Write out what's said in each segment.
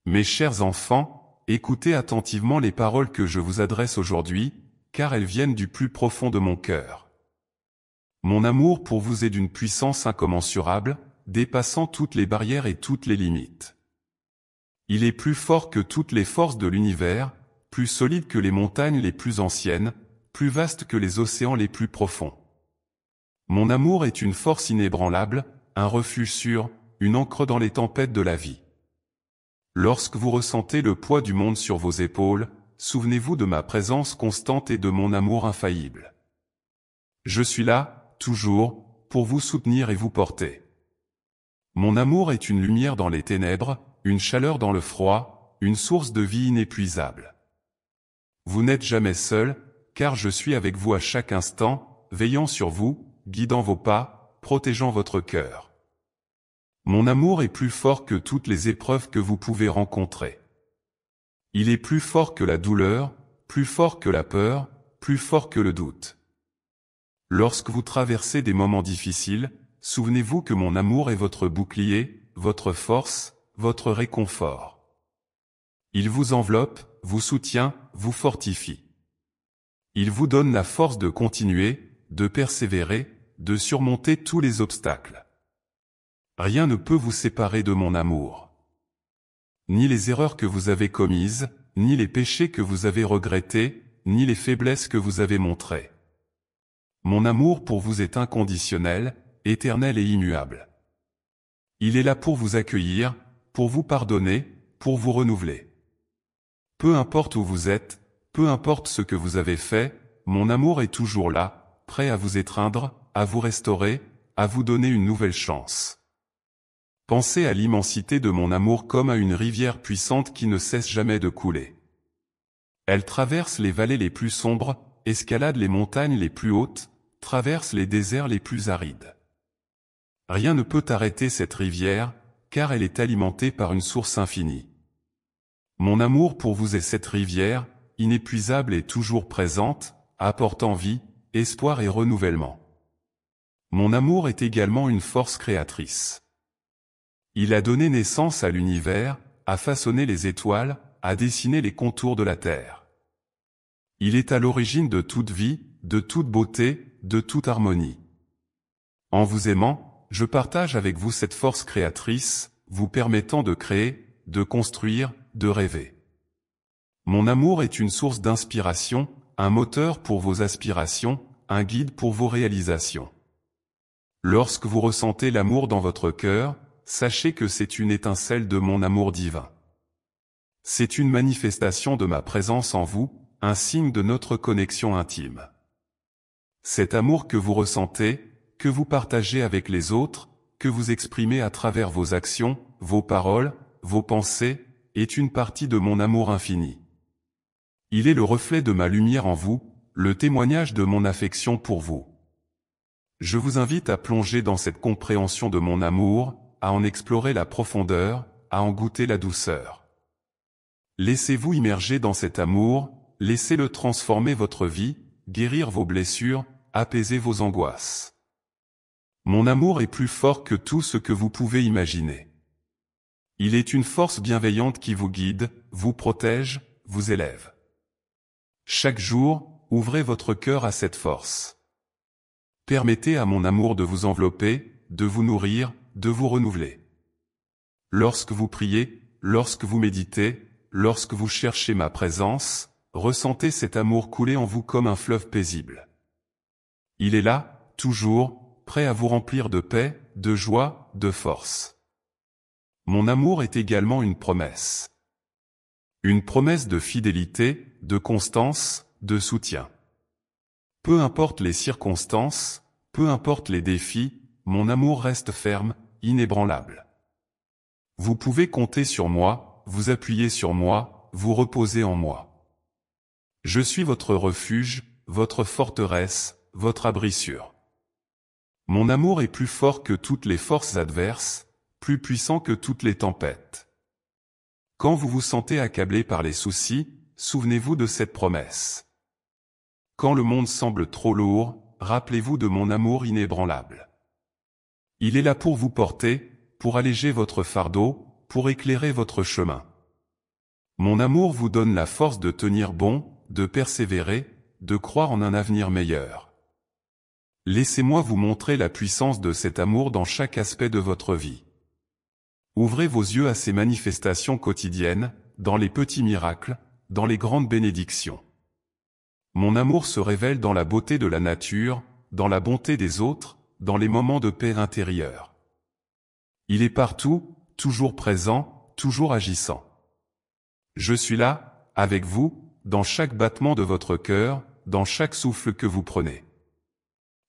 Mes chers enfants, écoutez attentivement les paroles que je vous adresse aujourd'hui, car elles viennent du plus profond de mon cœur. Mon amour pour vous est d'une puissance incommensurable, dépassant toutes les barrières et toutes les limites. Il est plus fort que toutes les forces de l'univers, plus solide que les montagnes les plus anciennes, plus vaste que les océans les plus profonds. Mon amour est une force inébranlable, un refuge sûr, une ancre dans les tempêtes de la vie. Lorsque vous ressentez le poids du monde sur vos épaules, souvenez-vous de ma présence constante et de mon amour infaillible. Je suis là, toujours, pour vous soutenir et vous porter. Mon amour est une lumière dans les ténèbres, une chaleur dans le froid, une source de vie inépuisable. Vous n'êtes jamais seul, car je suis avec vous à chaque instant, veillant sur vous, guidant vos pas, protégeant votre cœur. Mon amour est plus fort que toutes les épreuves que vous pouvez rencontrer. Il est plus fort que la douleur, plus fort que la peur, plus fort que le doute. Lorsque vous traversez des moments difficiles, souvenez-vous que mon amour est votre bouclier, votre force, votre réconfort. Il vous enveloppe, vous soutient, vous fortifie. Il vous donne la force de continuer, de persévérer, de surmonter tous les obstacles. Rien ne peut vous séparer de mon amour. Ni les erreurs que vous avez commises, ni les péchés que vous avez regrettés, ni les faiblesses que vous avez montrées. Mon amour pour vous est inconditionnel, éternel et immuable. Il est là pour vous accueillir, pour vous pardonner, pour vous renouveler. Peu importe où vous êtes, peu importe ce que vous avez fait, mon amour est toujours là, prêt à vous étreindre, à vous restaurer, à vous donner une nouvelle chance. Pensez à l'immensité de mon amour comme à une rivière puissante qui ne cesse jamais de couler. Elle traverse les vallées les plus sombres, escalade les montagnes les plus hautes, traverse les déserts les plus arides. Rien ne peut arrêter cette rivière, car elle est alimentée par une source infinie. Mon amour pour vous est cette rivière, inépuisable et toujours présente, apportant vie, espoir et renouvellement. Mon amour est également une force créatrice. Il a donné naissance à l'univers, a façonné les étoiles, a dessiné les contours de la terre. Il est à l'origine de toute vie, de toute beauté, de toute harmonie. En vous aimant, je partage avec vous cette force créatrice, vous permettant de créer, de construire, de rêver. Mon amour est une source d'inspiration, un moteur pour vos aspirations, un guide pour vos réalisations. Lorsque vous ressentez l'amour dans votre cœur, sachez que c'est une étincelle de mon amour divin. C'est une manifestation de ma présence en vous, un signe de notre connexion intime. Cet amour que vous ressentez, que vous partagez avec les autres, que vous exprimez à travers vos actions, vos paroles, vos pensées, est une partie de mon amour infini. Il est le reflet de ma lumière en vous, le témoignage de mon affection pour vous. Je vous invite à plonger dans cette compréhension de mon amour, à en explorer la profondeur, à en goûter la douceur. Laissez-vous immerger dans cet amour, laissez-le transformer votre vie, guérir vos blessures, apaiser vos angoisses. Mon amour est plus fort que tout ce que vous pouvez imaginer. Il est une force bienveillante qui vous guide, vous protège, vous élève. Chaque jour, ouvrez votre cœur à cette force. Permettez à mon amour de vous envelopper, de vous nourrir, de vous renouveler. Lorsque vous priez, lorsque vous méditez, lorsque vous cherchez ma présence, ressentez cet amour couler en vous comme un fleuve paisible. Il est là, toujours, prêt à vous remplir de paix, de joie, de force. Mon amour est également une promesse. Une promesse de fidélité, de constance, de soutien. Peu importe les circonstances, peu importe les défis, mon amour reste ferme, inébranlable. Vous pouvez compter sur moi, vous appuyer sur moi, vous reposer en moi. Je suis votre refuge, votre forteresse, votre abri sûr. Mon amour est plus fort que toutes les forces adverses, plus puissant que toutes les tempêtes. Quand vous vous sentez accablé par les soucis, souvenez-vous de cette promesse. Quand le monde semble trop lourd, rappelez-vous de mon amour inébranlable. Il est là pour vous porter, pour alléger votre fardeau, pour éclairer votre chemin. Mon amour vous donne la force de tenir bon, de persévérer, de croire en un avenir meilleur. Laissez-moi vous montrer la puissance de cet amour dans chaque aspect de votre vie. Ouvrez vos yeux à ces manifestations quotidiennes, dans les petits miracles, dans les grandes bénédictions. Mon amour se révèle dans la beauté de la nature, dans la bonté des autres, dans les moments de paix intérieure. Il est partout, toujours présent, toujours agissant. Je suis là, avec vous, dans chaque battement de votre cœur, dans chaque souffle que vous prenez.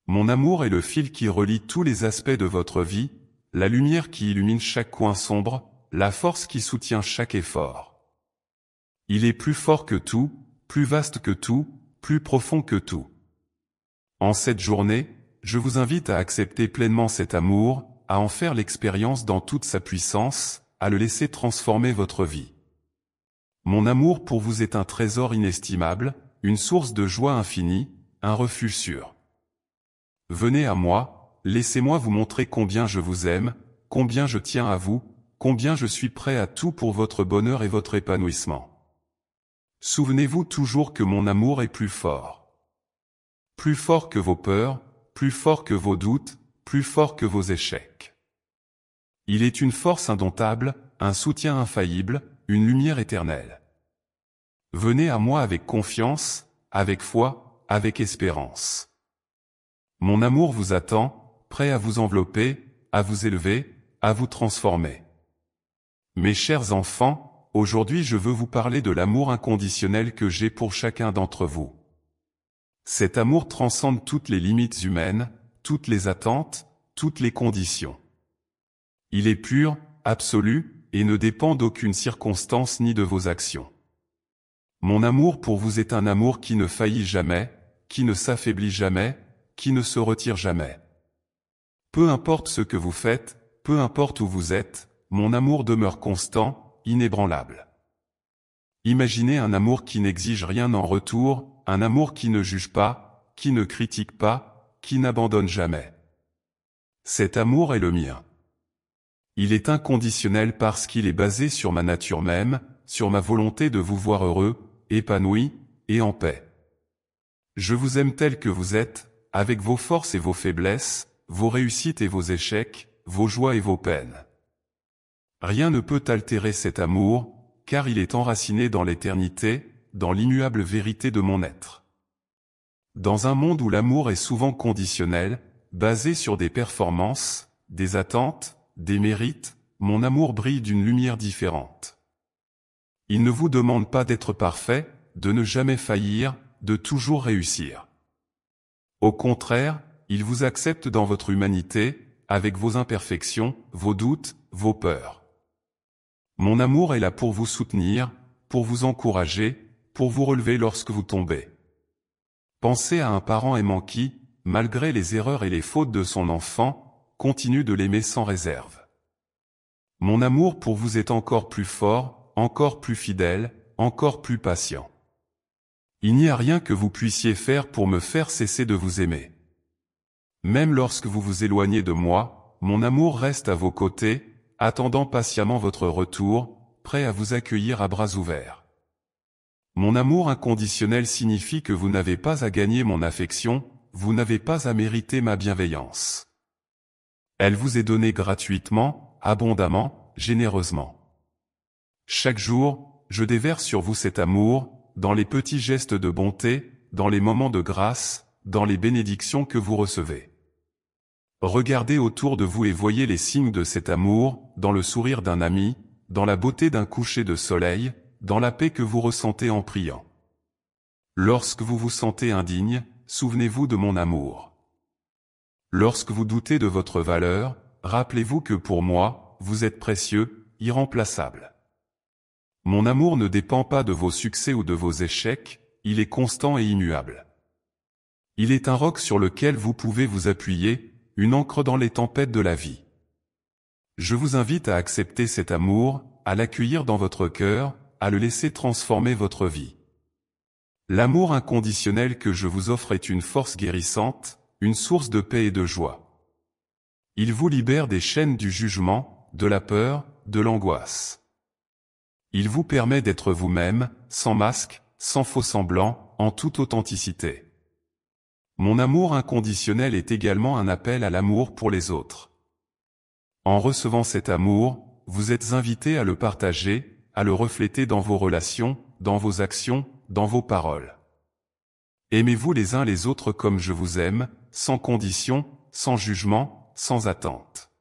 Mon amour est le fil qui relie tous les aspects de votre vie, la lumière qui illumine chaque coin sombre, la force qui soutient chaque effort. Il est plus fort que tout, plus vaste que tout, plus profond que tout. En cette journée, je vous invite à accepter pleinement cet amour, à en faire l'expérience dans toute sa puissance, à le laisser transformer votre vie. Mon amour pour vous est un trésor inestimable, une source de joie infinie, un refuge sûr. Venez à moi, laissez-moi vous montrer combien je vous aime, combien je tiens à vous, combien je suis prêt à tout pour votre bonheur et votre épanouissement. Souvenez-vous toujours que mon amour est plus fort. Plus fort que vos peurs, plus fort que vos doutes, plus fort que vos échecs. Il est une force indomptable, un soutien infaillible, une lumière éternelle. Venez à moi avec confiance, avec foi, avec espérance. Mon amour vous attend, prêt à vous envelopper, à vous élever, à vous transformer. Mes chers enfants, aujourd'hui je veux vous parler de l'amour inconditionnel que j'ai pour chacun d'entre vous. Cet amour transcende toutes les limites humaines, toutes les attentes, toutes les conditions. Il est pur, absolu, et ne dépend d'aucune circonstance ni de vos actions. Mon amour pour vous est un amour qui ne faillit jamais, qui ne s'affaiblit jamais, qui ne se retire jamais. Peu importe ce que vous faites, peu importe où vous êtes, mon amour demeure constant, inébranlable. Imaginez un amour qui n'exige rien en retour, un amour qui ne juge pas, qui ne critique pas, qui n'abandonne jamais. Cet amour est le mien. Il est inconditionnel parce qu'il est basé sur ma nature même, sur ma volonté de vous voir heureux, épanoui, et en paix. Je vous aime tel que vous êtes, avec vos forces et vos faiblesses, vos réussites et vos échecs, vos joies et vos peines. Rien ne peut altérer cet amour, car il est enraciné dans l'éternité, dans l'immuable vérité de mon être. Dans un monde où l'amour est souvent conditionnel, basé sur des performances, des attentes, des mérites, mon amour brille d'une lumière différente. Il ne vous demande pas d'être parfait, de ne jamais faillir, de toujours réussir. Au contraire, il vous accepte dans votre humanité, avec vos imperfections, vos doutes, vos peurs. Mon amour est là pour vous soutenir, pour vous encourager, pour vous relever lorsque vous tombez. Pensez à un parent aimant qui, malgré les erreurs et les fautes de son enfant, continue de l'aimer sans réserve. Mon amour pour vous est encore plus fort, encore plus fidèle, encore plus patient. Il n'y a rien que vous puissiez faire pour me faire cesser de vous aimer. Même lorsque vous vous éloignez de moi, mon amour reste à vos côtés, attendant patiemment votre retour, prêt à vous accueillir à bras ouverts. Mon amour inconditionnel signifie que vous n'avez pas à gagner mon affection, vous n'avez pas à mériter ma bienveillance. Elle vous est donnée gratuitement, abondamment, généreusement. Chaque jour, je déverse sur vous cet amour, dans les petits gestes de bonté, dans les moments de grâce, dans les bénédictions que vous recevez. Regardez autour de vous et voyez les signes de cet amour, dans le sourire d'un ami, dans la beauté d'un coucher de soleil, dans la paix que vous ressentez en priant. Lorsque vous vous sentez indigne, souvenez-vous de mon amour. Lorsque vous doutez de votre valeur, rappelez-vous que pour moi, vous êtes précieux, irremplaçable. Mon amour ne dépend pas de vos succès ou de vos échecs, il est constant et immuable. Il est un roc sur lequel vous pouvez vous appuyer, une ancre dans les tempêtes de la vie. Je vous invite à accepter cet amour, à l'accueillir dans votre cœur, à le laisser transformer votre vie. L'amour inconditionnel que je vous offre est une force guérissante, une source de paix et de joie. Il vous libère des chaînes du jugement, de la peur, de l'angoisse. Il vous permet d'être vous-même, sans masque, sans faux semblant, en toute authenticité. Mon amour inconditionnel est également un appel à l'amour pour les autres. En recevant cet amour, vous êtes invité à le partager, à le refléter dans vos relations, dans vos actions, dans vos paroles. Aimez-vous les uns les autres comme je vous aime, sans condition, sans jugement, sans attente.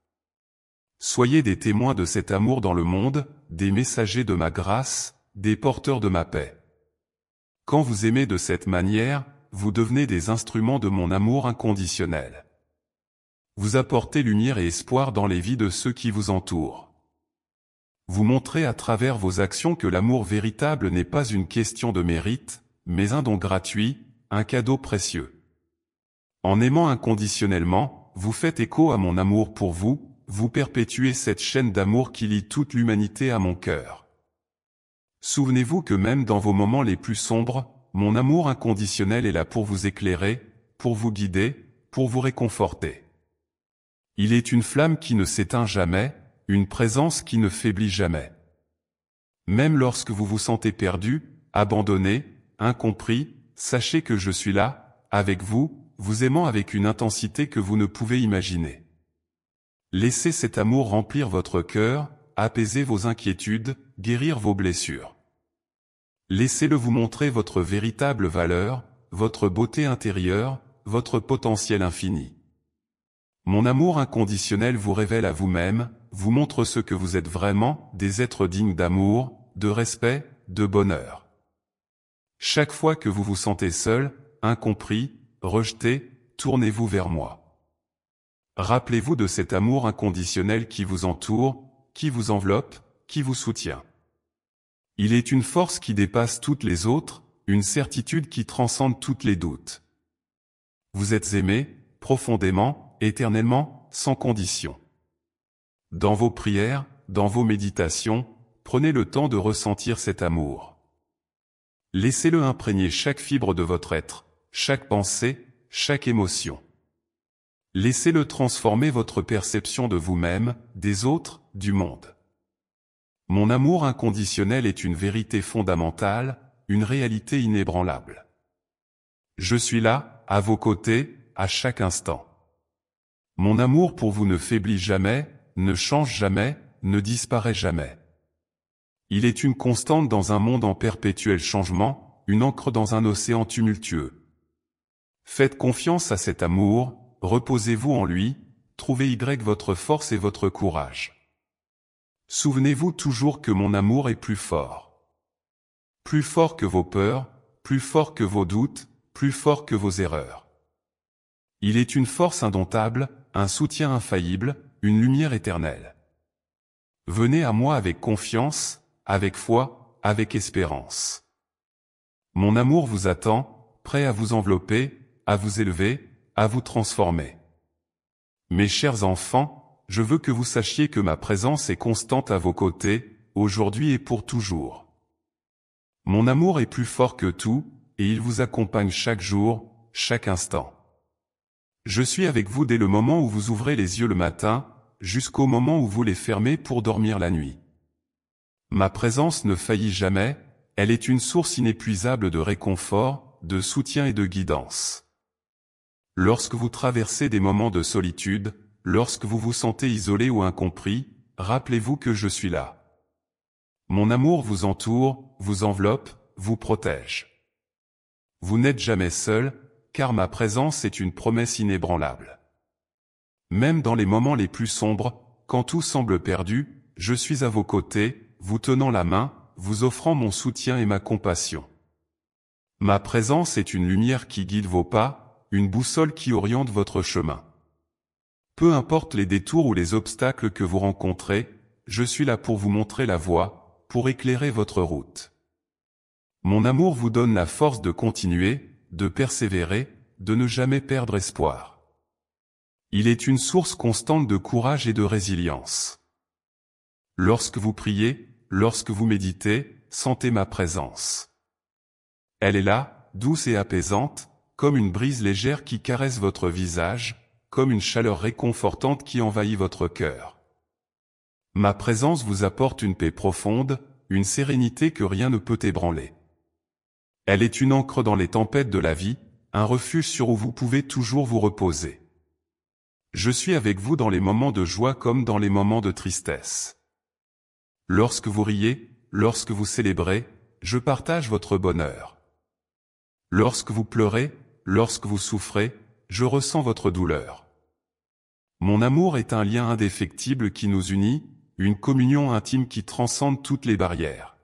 Soyez des témoins de cet amour dans le monde, des messagers de ma grâce, des porteurs de ma paix. Quand vous aimez de cette manière, vous devenez des instruments de mon amour inconditionnel. Vous apportez lumière et espoir dans les vies de ceux qui vous entourent. Vous montrez à travers vos actions que l'amour véritable n'est pas une question de mérite, mais un don gratuit, un cadeau précieux. En aimant inconditionnellement, vous faites écho à mon amour pour vous, vous perpétuez cette chaîne d'amour qui lie toute l'humanité à mon cœur. Souvenez-vous que même dans vos moments les plus sombres, mon amour inconditionnel est là pour vous éclairer, pour vous guider, pour vous réconforter. Il est une flamme qui ne s'éteint jamais, une présence qui ne faiblit jamais. Même lorsque vous vous sentez perdu, abandonné, incompris, sachez que je suis là, avec vous, vous aimant avec une intensité que vous ne pouvez imaginer. Laissez cet amour remplir votre cœur, apaiser vos inquiétudes, guérir vos blessures. Laissez-le vous montrer votre véritable valeur, votre beauté intérieure, votre potentiel infini. Mon amour inconditionnel vous révèle à vous-même, vous montre ce que vous êtes vraiment, des êtres dignes d'amour, de respect, de bonheur. Chaque fois que vous vous sentez seul, incompris, rejeté, tournez-vous vers moi. Rappelez-vous de cet amour inconditionnel qui vous entoure, qui vous enveloppe, qui vous soutient. Il est une force qui dépasse toutes les autres, une certitude qui transcende tous les doutes. Vous êtes aimé, profondément, éternellement, sans condition. Dans vos prières, dans vos méditations, prenez le temps de ressentir cet amour. Laissez-le imprégner chaque fibre de votre être, chaque pensée, chaque émotion. Laissez-le transformer votre perception de vous-même, des autres, du monde. Mon amour inconditionnel est une vérité fondamentale, une réalité inébranlable. Je suis là, à vos côtés, à chaque instant. Mon amour pour vous ne faiblit jamais, ne change jamais, ne disparaît jamais. Il est une constante dans un monde en perpétuel changement, une encre dans un océan tumultueux. Faites confiance à cet amour, reposez-vous en lui, trouvez votre force et votre courage. Souvenez-vous toujours que mon amour est plus fort. Plus fort que vos peurs, plus fort que vos doutes, plus fort que vos erreurs. Il est une force indomptable, un soutien infaillible, une lumière éternelle. Venez à moi avec confiance, avec foi, avec espérance. Mon amour vous attend, prêt à vous envelopper, à vous élever, à vous transformer. Mes chers enfants, je veux que vous sachiez que ma présence est constante à vos côtés, aujourd'hui et pour toujours. Mon amour est plus fort que tout, et il vous accompagne chaque jour, chaque instant. Je suis avec vous dès le moment où vous ouvrez les yeux le matin, jusqu'au moment où vous les fermez pour dormir la nuit. Ma présence ne faillit jamais, elle est une source inépuisable de réconfort, de soutien et de guidance. Lorsque vous traversez des moments de solitude, lorsque vous vous sentez isolé ou incompris, rappelez-vous que je suis là. Mon amour vous entoure, vous enveloppe, vous protège. Vous n'êtes jamais seul, car ma présence est une promesse inébranlable. Même dans les moments les plus sombres, quand tout semble perdu, je suis à vos côtés, vous tenant la main, vous offrant mon soutien et ma compassion. Ma présence est une lumière qui guide vos pas, une boussole qui oriente votre chemin. Peu importe les détours ou les obstacles que vous rencontrez, je suis là pour vous montrer la voie, pour éclairer votre route. Mon amour vous donne la force de continuer, de persévérer, de ne jamais perdre espoir. Il est une source constante de courage et de résilience. Lorsque vous priez, lorsque vous méditez, sentez ma présence. Elle est là, douce et apaisante, comme une brise légère qui caresse votre visage, comme une chaleur réconfortante qui envahit votre cœur. Ma présence vous apporte une paix profonde, une sérénité que rien ne peut ébranler. Elle est une ancre dans les tempêtes de la vie, un refuge sur où vous pouvez toujours vous reposer. Je suis avec vous dans les moments de joie comme dans les moments de tristesse. Lorsque vous riez, lorsque vous célébrez, je partage votre bonheur. Lorsque vous pleurez, lorsque vous souffrez, je ressens votre douleur. Mon amour est un lien indéfectible qui nous unit, une communion intime qui transcende toutes les barrières.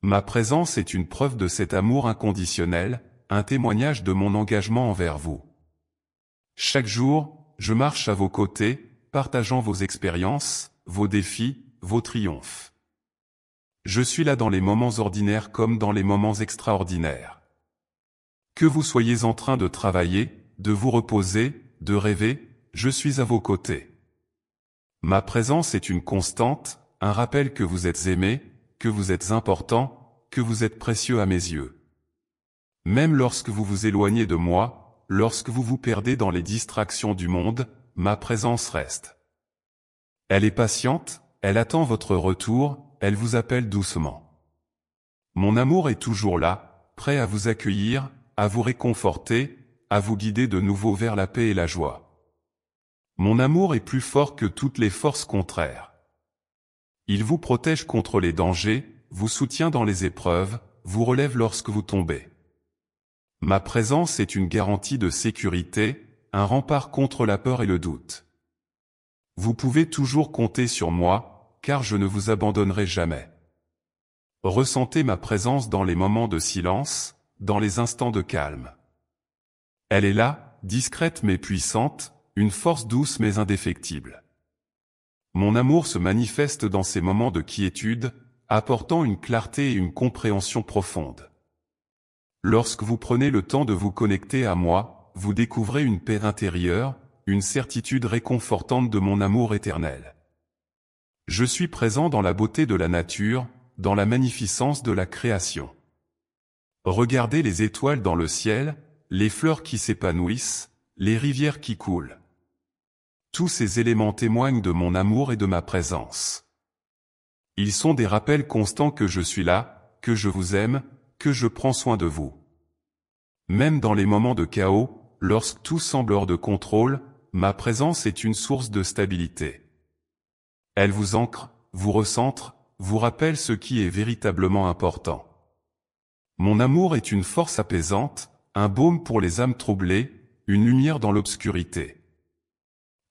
Ma présence est une preuve de cet amour inconditionnel, un témoignage de mon engagement envers vous. Chaque jour, je marche à vos côtés, partageant vos expériences, vos défis, vos triomphes. Je suis là dans les moments ordinaires comme dans les moments extraordinaires. Que vous soyez en train de travailler, de vous reposer, de rêver, je suis à vos côtés. Ma présence est une constante, un rappel que vous êtes aimé, que vous êtes important, que vous êtes précieux à mes yeux. Même lorsque vous vous éloignez de moi, lorsque vous vous perdez dans les distractions du monde, ma présence reste. Elle est patiente, elle attend votre retour, elle vous appelle doucement. Mon amour est toujours là, prêt à vous accueillir, à vous réconforter, à vous guider de nouveau vers la paix et la joie. Mon amour est plus fort que toutes les forces contraires. Il vous protège contre les dangers, vous soutient dans les épreuves, vous relève lorsque vous tombez. Ma présence est une garantie de sécurité, un rempart contre la peur et le doute. Vous pouvez toujours compter sur moi, car je ne vous abandonnerai jamais. Ressentez ma présence dans les moments de silence, dans les instants de calme. Elle est là, discrète mais puissante, une force douce mais indéfectible. Mon amour se manifeste dans ces moments de quiétude, apportant une clarté et une compréhension profonde. Lorsque vous prenez le temps de vous connecter à moi, vous découvrez une paix intérieure, une certitude réconfortante de mon amour éternel. Je suis présent dans la beauté de la nature, dans la magnificence de la création. Regardez les étoiles dans le ciel, les fleurs qui s'épanouissent, les rivières qui coulent. Tous ces éléments témoignent de mon amour et de ma présence. Ils sont des rappels constants que je suis là, que je vous aime, que je prends soin de vous. Même dans les moments de chaos, lorsque tout semble hors de contrôle, ma présence est une source de stabilité. Elle vous ancre, vous recentre, vous rappelle ce qui est véritablement important. Mon amour est une force apaisante, un baume pour les âmes troublées, une lumière dans l'obscurité.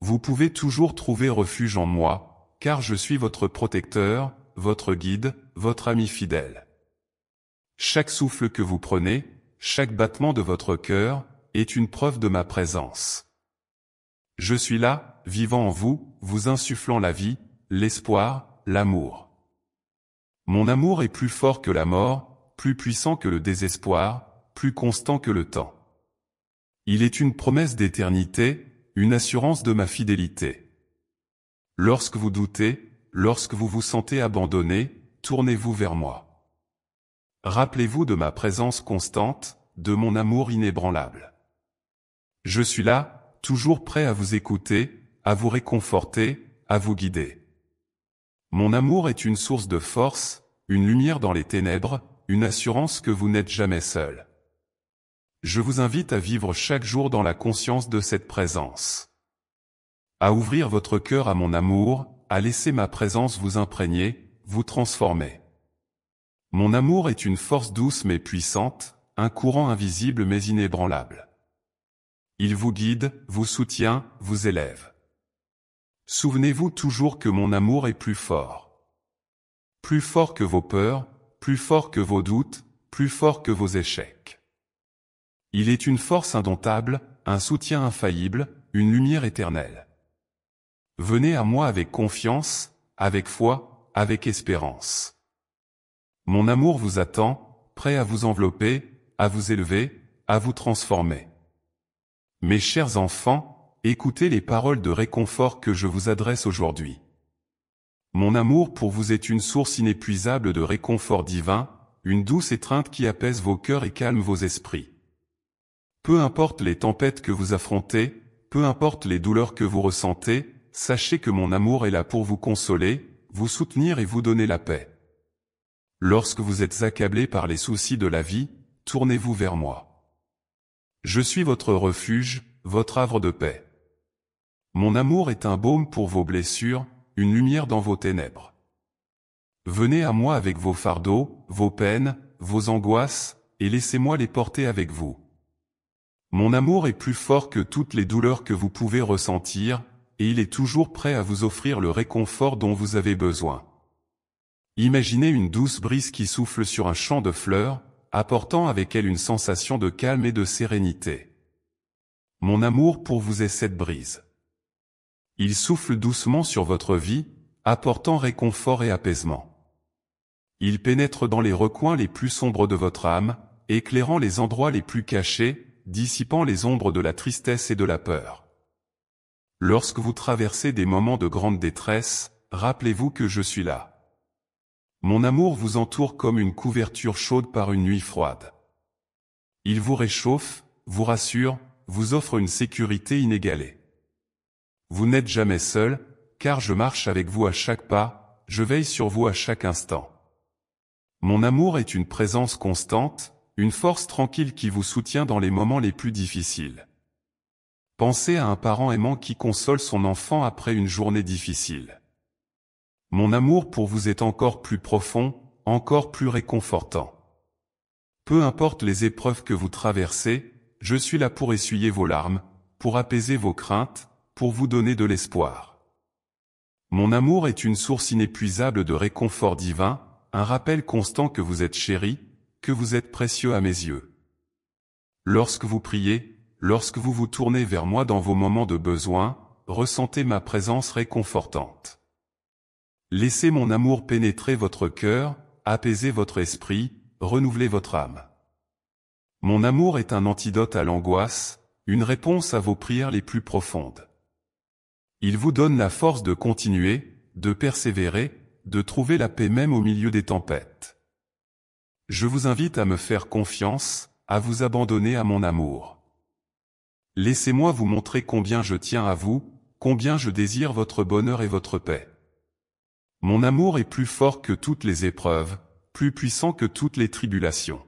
Vous pouvez toujours trouver refuge en moi, car je suis votre protecteur, votre guide, votre ami fidèle. Chaque souffle que vous prenez, chaque battement de votre cœur, est une preuve de ma présence. Je suis là, vivant en vous, vous insufflant la vie, l'espoir, l'amour. Mon amour est plus fort que la mort, plus puissant que le désespoir, plus constant que le temps. Il est une promesse d'éternité, une assurance de ma fidélité. Lorsque vous doutez, lorsque vous vous sentez abandonné, tournez-vous vers moi. Rappelez-vous de ma présence constante, de mon amour inébranlable. Je suis là, toujours prêt à vous écouter, à vous réconforter, à vous guider. Mon amour est une source de force, une lumière dans les ténèbres, une assurance que vous n'êtes jamais seul. Je vous invite à vivre chaque jour dans la conscience de cette présence. À ouvrir votre cœur à mon amour, à laisser ma présence vous imprégner, vous transformer. Mon amour est une force douce mais puissante, un courant invisible mais inébranlable. Il vous guide, vous soutient, vous élève. Souvenez-vous toujours que mon amour est plus fort. Plus fort que vos peurs, plus fort que vos doutes, plus fort que vos échecs. Il est une force indomptable, un soutien infaillible, une lumière éternelle. Venez à moi avec confiance, avec foi, avec espérance. Mon amour vous attend, prêt à vous envelopper, à vous élever, à vous transformer. Mes chers enfants, écoutez les paroles de réconfort que je vous adresse aujourd'hui. Mon amour pour vous est une source inépuisable de réconfort divin, une douce étreinte qui apaise vos cœurs et calme vos esprits. Peu importe les tempêtes que vous affrontez, peu importe les douleurs que vous ressentez, sachez que mon amour est là pour vous consoler, vous soutenir et vous donner la paix. Lorsque vous êtes accablé par les soucis de la vie, tournez-vous vers moi. Je suis votre refuge, votre havre de paix. Mon amour est un baume pour vos blessures, une lumière dans vos ténèbres. Venez à moi avec vos fardeaux, vos peines, vos angoisses, et laissez-moi les porter avec vous. Mon amour est plus fort que toutes les douleurs que vous pouvez ressentir, et il est toujours prêt à vous offrir le réconfort dont vous avez besoin. Imaginez une douce brise qui souffle sur un champ de fleurs, apportant avec elle une sensation de calme et de sérénité. Mon amour pour vous est cette brise. Il souffle doucement sur votre vie, apportant réconfort et apaisement. Il pénètre dans les recoins les plus sombres de votre âme, éclairant les endroits les plus cachés, dissipant les ombres de la tristesse et de la peur. Lorsque vous traversez des moments de grande détresse, rappelez-vous que je suis là. Mon amour vous entoure comme une couverture chaude par une nuit froide. Il vous réchauffe, vous rassure, vous offre une sécurité inégalée. Vous n'êtes jamais seul, car je marche avec vous à chaque pas, je veille sur vous à chaque instant. Mon amour est une présence constante, une force tranquille qui vous soutient dans les moments les plus difficiles. Pensez à un parent aimant qui console son enfant après une journée difficile. Mon amour pour vous est encore plus profond, encore plus réconfortant. Peu importe les épreuves que vous traversez, je suis là pour essuyer vos larmes, pour apaiser vos craintes, pour vous donner de l'espoir. Mon amour est une source inépuisable de réconfort divin, un rappel constant que vous êtes chéri, que vous êtes précieux à mes yeux. Lorsque vous priez, lorsque vous vous tournez vers moi dans vos moments de besoin, ressentez ma présence réconfortante. Laissez mon amour pénétrer votre cœur, apaiser votre esprit, renouveler votre âme. Mon amour est un antidote à l'angoisse, une réponse à vos prières les plus profondes. Il vous donne la force de continuer, de persévérer, de trouver la paix même au milieu des tempêtes. Je vous invite à me faire confiance, à vous abandonner à mon amour. Laissez-moi vous montrer combien je tiens à vous, combien je désire votre bonheur et votre paix. Mon amour est plus fort que toutes les épreuves, plus puissant que toutes les tribulations.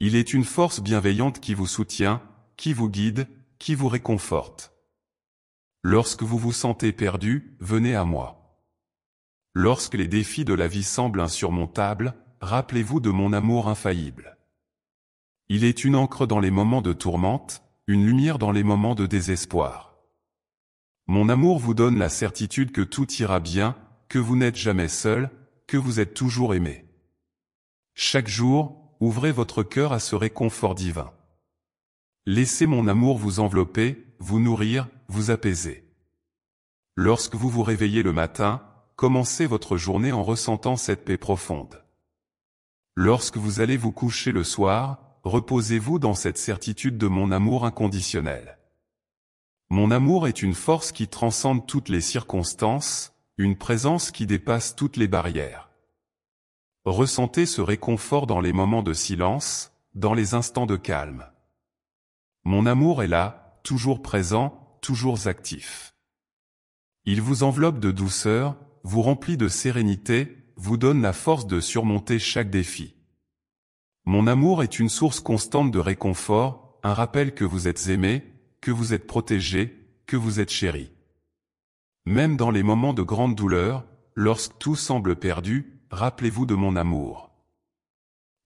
Il est une force bienveillante qui vous soutient, qui vous guide, qui vous réconforte. Lorsque vous vous sentez perdu, venez à moi. Lorsque les défis de la vie semblent insurmontables, rappelez-vous de mon amour infaillible. Il est une encre dans les moments de tourmente, une lumière dans les moments de désespoir. Mon amour vous donne la certitude que tout ira bien, que vous n'êtes jamais seul, que vous êtes toujours aimé. Chaque jour, ouvrez votre cœur à ce réconfort divin. Laissez mon amour vous envelopper, vous nourrir, vous apaiser. Lorsque vous vous réveillez le matin, commencez votre journée en ressentant cette paix profonde. Lorsque vous allez vous coucher le soir, reposez-vous dans cette certitude de mon amour inconditionnel. Mon amour est une force qui transcende toutes les circonstances, une présence qui dépasse toutes les barrières. Ressentez ce réconfort dans les moments de silence, dans les instants de calme. Mon amour est là, toujours présent, toujours actif. Il vous enveloppe de douceur, vous remplit de sérénité, vous donne la force de surmonter chaque défi. Mon amour est une source constante de réconfort, un rappel que vous êtes aimé, que vous êtes protégé, que vous êtes chéri. Même dans les moments de grande douleur, lorsque tout semble perdu, rappelez-vous de mon amour.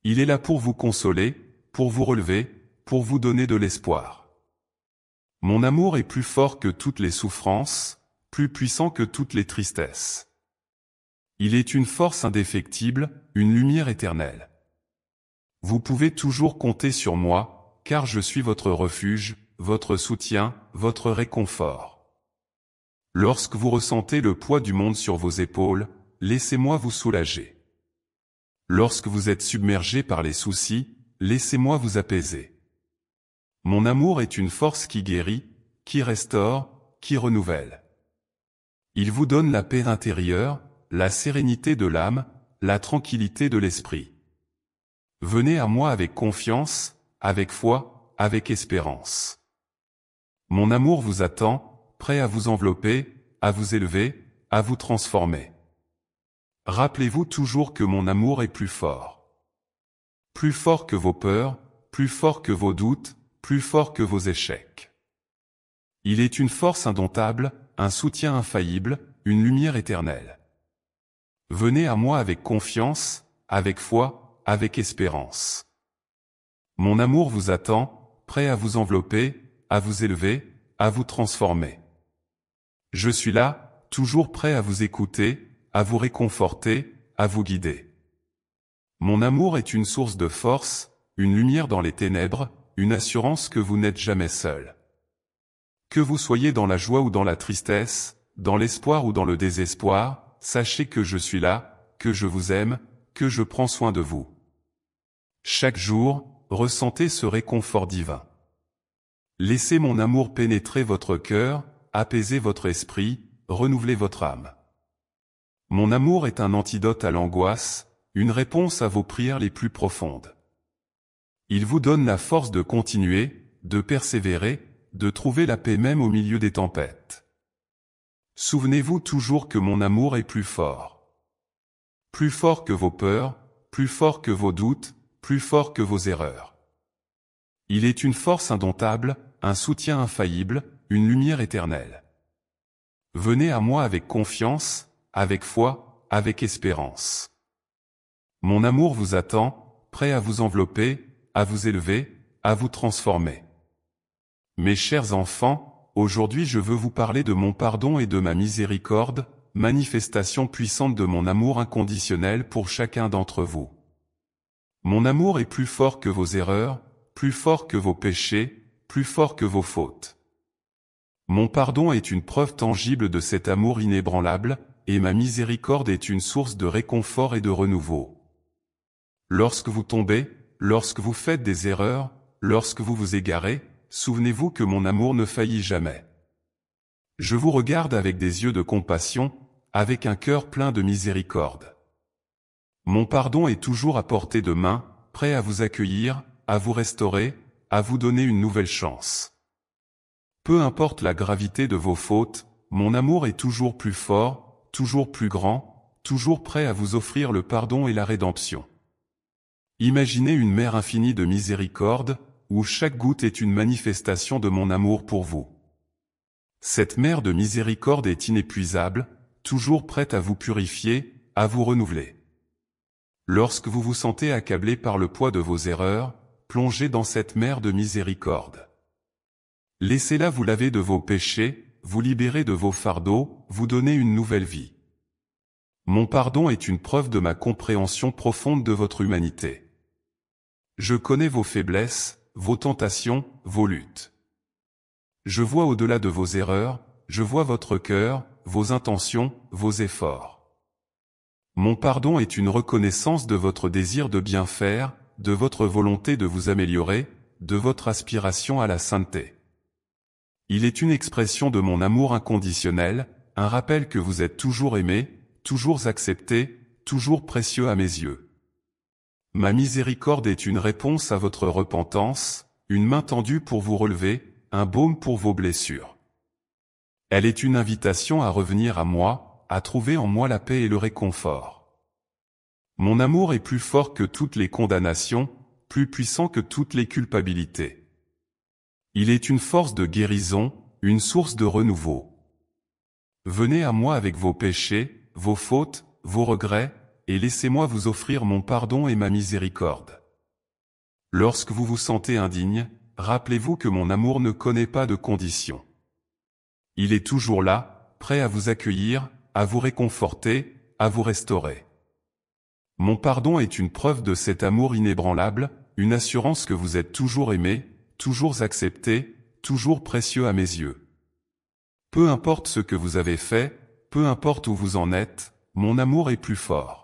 Il est là pour vous consoler, pour vous relever, pour vous donner de l'espoir. Mon amour est plus fort que toutes les souffrances, plus puissant que toutes les tristesses. Il est une force indéfectible, une lumière éternelle. Vous pouvez toujours compter sur moi, car je suis votre refuge, votre soutien, votre réconfort. Lorsque vous ressentez le poids du monde sur vos épaules, laissez-moi vous soulager. Lorsque vous êtes submergé par les soucis, laissez-moi vous apaiser. Mon amour est une force qui guérit, qui restaure, qui renouvelle. Il vous donne la paix intérieure, la sérénité de l'âme, la tranquillité de l'esprit. Venez à moi avec confiance, avec foi, avec espérance. Mon amour vous attend, prêt à vous envelopper, à vous élever, à vous transformer. Rappelez-vous toujours que mon amour est plus fort. Plus fort que vos peurs, plus fort que vos doutes, plus fort que vos échecs. Il est une force indomptable, un soutien infaillible, une lumière éternelle. Venez à moi avec confiance, avec foi, avec espérance. Mon amour vous attend, prêt à vous envelopper, à vous élever, à vous transformer. Je suis là, toujours prêt à vous écouter, à vous réconforter, à vous guider. Mon amour est une source de force, une lumière dans les ténèbres, une assurance que vous n'êtes jamais seul. Que vous soyez dans la joie ou dans la tristesse, dans l'espoir ou dans le désespoir, sachez que je suis là, que je vous aime, que je prends soin de vous. Chaque jour, ressentez ce réconfort divin. Laissez mon amour pénétrer votre cœur, apaiser votre esprit, renouveler votre âme. Mon amour est un antidote à l'angoisse, une réponse à vos prières les plus profondes. Il vous donne la force de continuer, de persévérer, de trouver la paix même au milieu des tempêtes. Souvenez-vous toujours que mon amour est plus fort. Plus fort que vos peurs, plus fort que vos doutes, plus fort que vos erreurs. Il est une force indomptable, un soutien infaillible, une lumière éternelle. Venez à moi avec confiance, avec foi, avec espérance. Mon amour vous attend, prêt à vous envelopper, à vous élever, à vous transformer. Mes chers enfants, aujourd'hui je veux vous parler de mon pardon et de ma miséricorde, manifestation puissante de mon amour inconditionnel pour chacun d'entre vous. Mon amour est plus fort que vos erreurs, plus fort que vos péchés, plus fort que vos fautes. Mon pardon est une preuve tangible de cet amour inébranlable, et ma miséricorde est une source de réconfort et de renouveau. Lorsque vous tombez, lorsque vous faites des erreurs, lorsque vous vous égarez, souvenez-vous que mon amour ne faillit jamais. Je vous regarde avec des yeux de compassion, avec un cœur plein de miséricorde. Mon pardon est toujours à portée de main, prêt à vous accueillir, à vous restaurer, à vous donner une nouvelle chance. Peu importe la gravité de vos fautes, mon amour est toujours plus fort, toujours plus grand, toujours prêt à vous offrir le pardon et la rédemption. Imaginez une mer infinie de miséricorde, où chaque goutte est une manifestation de mon amour pour vous. Cette mer de miséricorde est inépuisable, toujours prête à vous purifier, à vous renouveler. Lorsque vous vous sentez accablé par le poids de vos erreurs, plongez dans cette mer de miséricorde. Laissez-la vous laver de vos péchés, vous libérer de vos fardeaux, vous donner une nouvelle vie. Mon pardon est une preuve de ma compréhension profonde de votre humanité. Je connais vos faiblesses, vos tentations, vos luttes. Je vois au-delà de vos erreurs, je vois votre cœur, vos intentions, vos efforts. Mon pardon est une reconnaissance de votre désir de bien faire, de votre volonté de vous améliorer, de votre aspiration à la sainteté. Il est une expression de mon amour inconditionnel, un rappel que vous êtes toujours aimé, toujours accepté, toujours précieux à mes yeux. Ma miséricorde est une réponse à votre repentance, une main tendue pour vous relever, un baume pour vos blessures. Elle est une invitation à revenir à moi, à trouver en moi la paix et le réconfort. Mon amour est plus fort que toutes les condamnations, plus puissant que toutes les culpabilités. Il est une force de guérison, une source de renouveau. Venez à moi avec vos péchés, vos fautes, vos regrets, et laissez-moi vous offrir mon pardon et ma miséricorde. Lorsque vous vous sentez indigne, rappelez-vous que mon amour ne connaît pas de conditions. Il est toujours là, prêt à vous accueillir, à vous réconforter, à vous restaurer. Mon pardon est une preuve de cet amour inébranlable, une assurance que vous êtes toujours aimé, toujours accepté, toujours précieux à mes yeux. Peu importe ce que vous avez fait, peu importe où vous en êtes, mon amour est plus fort.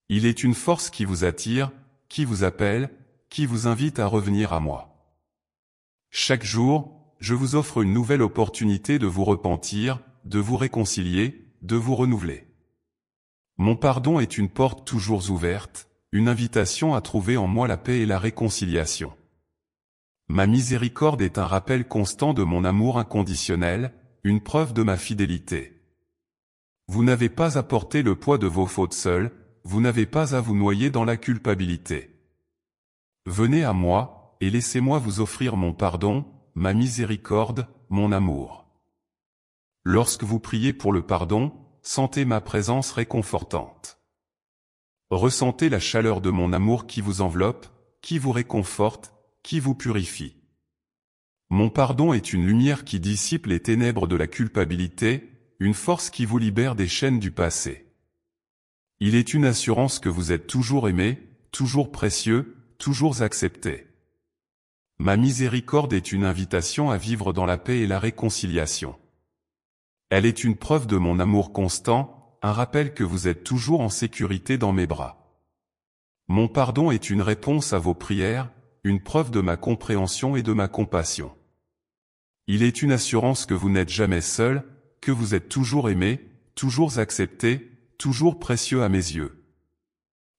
Il est une force qui vous attire, qui vous appelle, qui vous invite à revenir à moi. Chaque jour, je vous offre une nouvelle opportunité de vous repentir, de vous réconcilier, de vous renouveler. Mon pardon est une porte toujours ouverte, une invitation à trouver en moi la paix et la réconciliation. Ma miséricorde est un rappel constant de mon amour inconditionnel, une preuve de ma fidélité. Vous n'avez pas à porter le poids de vos fautes seul, vous n'avez pas à vous noyer dans la culpabilité. Venez à moi, et laissez-moi vous offrir mon pardon, ma miséricorde, mon amour. Lorsque vous priez pour le pardon, sentez ma présence réconfortante. Ressentez la chaleur de mon amour qui vous enveloppe, qui vous réconforte, qui vous purifie. Mon pardon est une lumière qui dissipe les ténèbres de la culpabilité, une force qui vous libère des chaînes du passé. Il est une assurance que vous êtes toujours aimé, toujours précieux, toujours accepté. Ma miséricorde est une invitation à vivre dans la paix et la réconciliation. Elle est une preuve de mon amour constant, un rappel que vous êtes toujours en sécurité dans mes bras. Mon pardon est une réponse à vos prières, une preuve de ma compréhension et de ma compassion. Il est une assurance que vous n'êtes jamais seul, que vous êtes toujours aimé, toujours accepté, toujours précieux à mes yeux.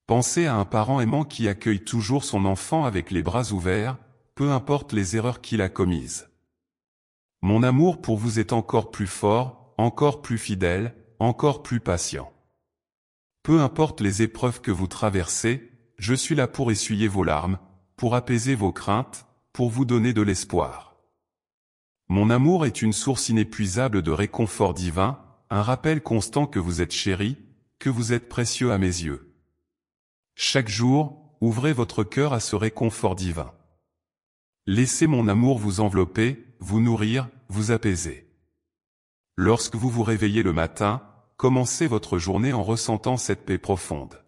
Pensez à un parent aimant qui accueille toujours son enfant avec les bras ouverts, peu importe les erreurs qu'il a commises. Mon amour pour vous est encore plus fort, encore plus fidèle, encore plus patient. Peu importe les épreuves que vous traversez, je suis là pour essuyer vos larmes, pour apaiser vos craintes, pour vous donner de l'espoir. Mon amour est une source inépuisable de réconfort divin, un rappel constant que vous êtes chéri, que vous êtes précieux à mes yeux. Chaque jour, ouvrez votre cœur à ce réconfort divin. Laissez mon amour vous envelopper, vous nourrir, vous apaiser. Lorsque vous vous réveillez le matin, commencez votre journée en ressentant cette paix profonde.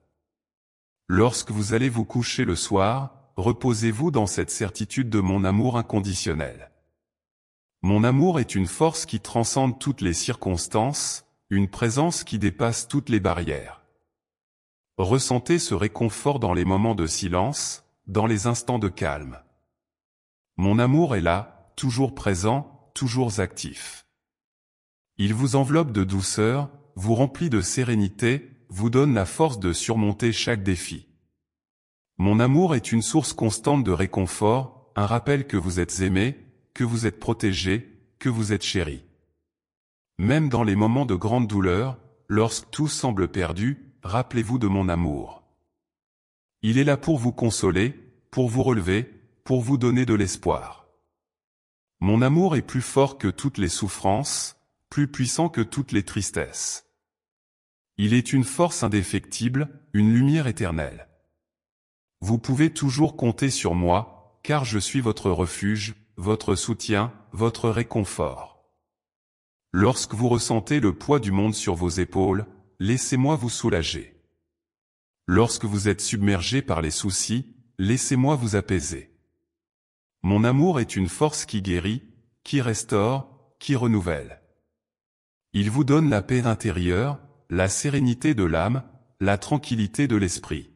Lorsque vous allez vous coucher le soir, reposez-vous dans cette certitude de mon amour inconditionnel. Mon amour est une force qui transcende toutes les circonstances, une présence qui dépasse toutes les barrières. Ressentez ce réconfort dans les moments de silence, dans les instants de calme. Mon amour est là, toujours présent, toujours actif. Il vous enveloppe de douceur, vous remplit de sérénité, vous donne la force de surmonter chaque défi. Mon amour est une source constante de réconfort, un rappel que vous êtes aimé, que vous êtes protégé, que vous êtes chéri. Même dans les moments de grande douleur, lorsque tout semble perdu, rappelez-vous de mon amour. Il est là pour vous consoler, pour vous relever, pour vous donner de l'espoir. Mon amour est plus fort que toutes les souffrances, plus puissant que toutes les tristesses. Il est une force indéfectible, une lumière éternelle. Vous pouvez toujours compter sur moi, car je suis votre refuge, votre soutien, votre réconfort. Lorsque vous ressentez le poids du monde sur vos épaules, laissez-moi vous soulager. Lorsque vous êtes submergé par les soucis, laissez-moi vous apaiser. Mon amour est une force qui guérit, qui restaure, qui renouvelle. Il vous donne la paix intérieure, la sérénité de l'âme, la tranquillité de l'esprit.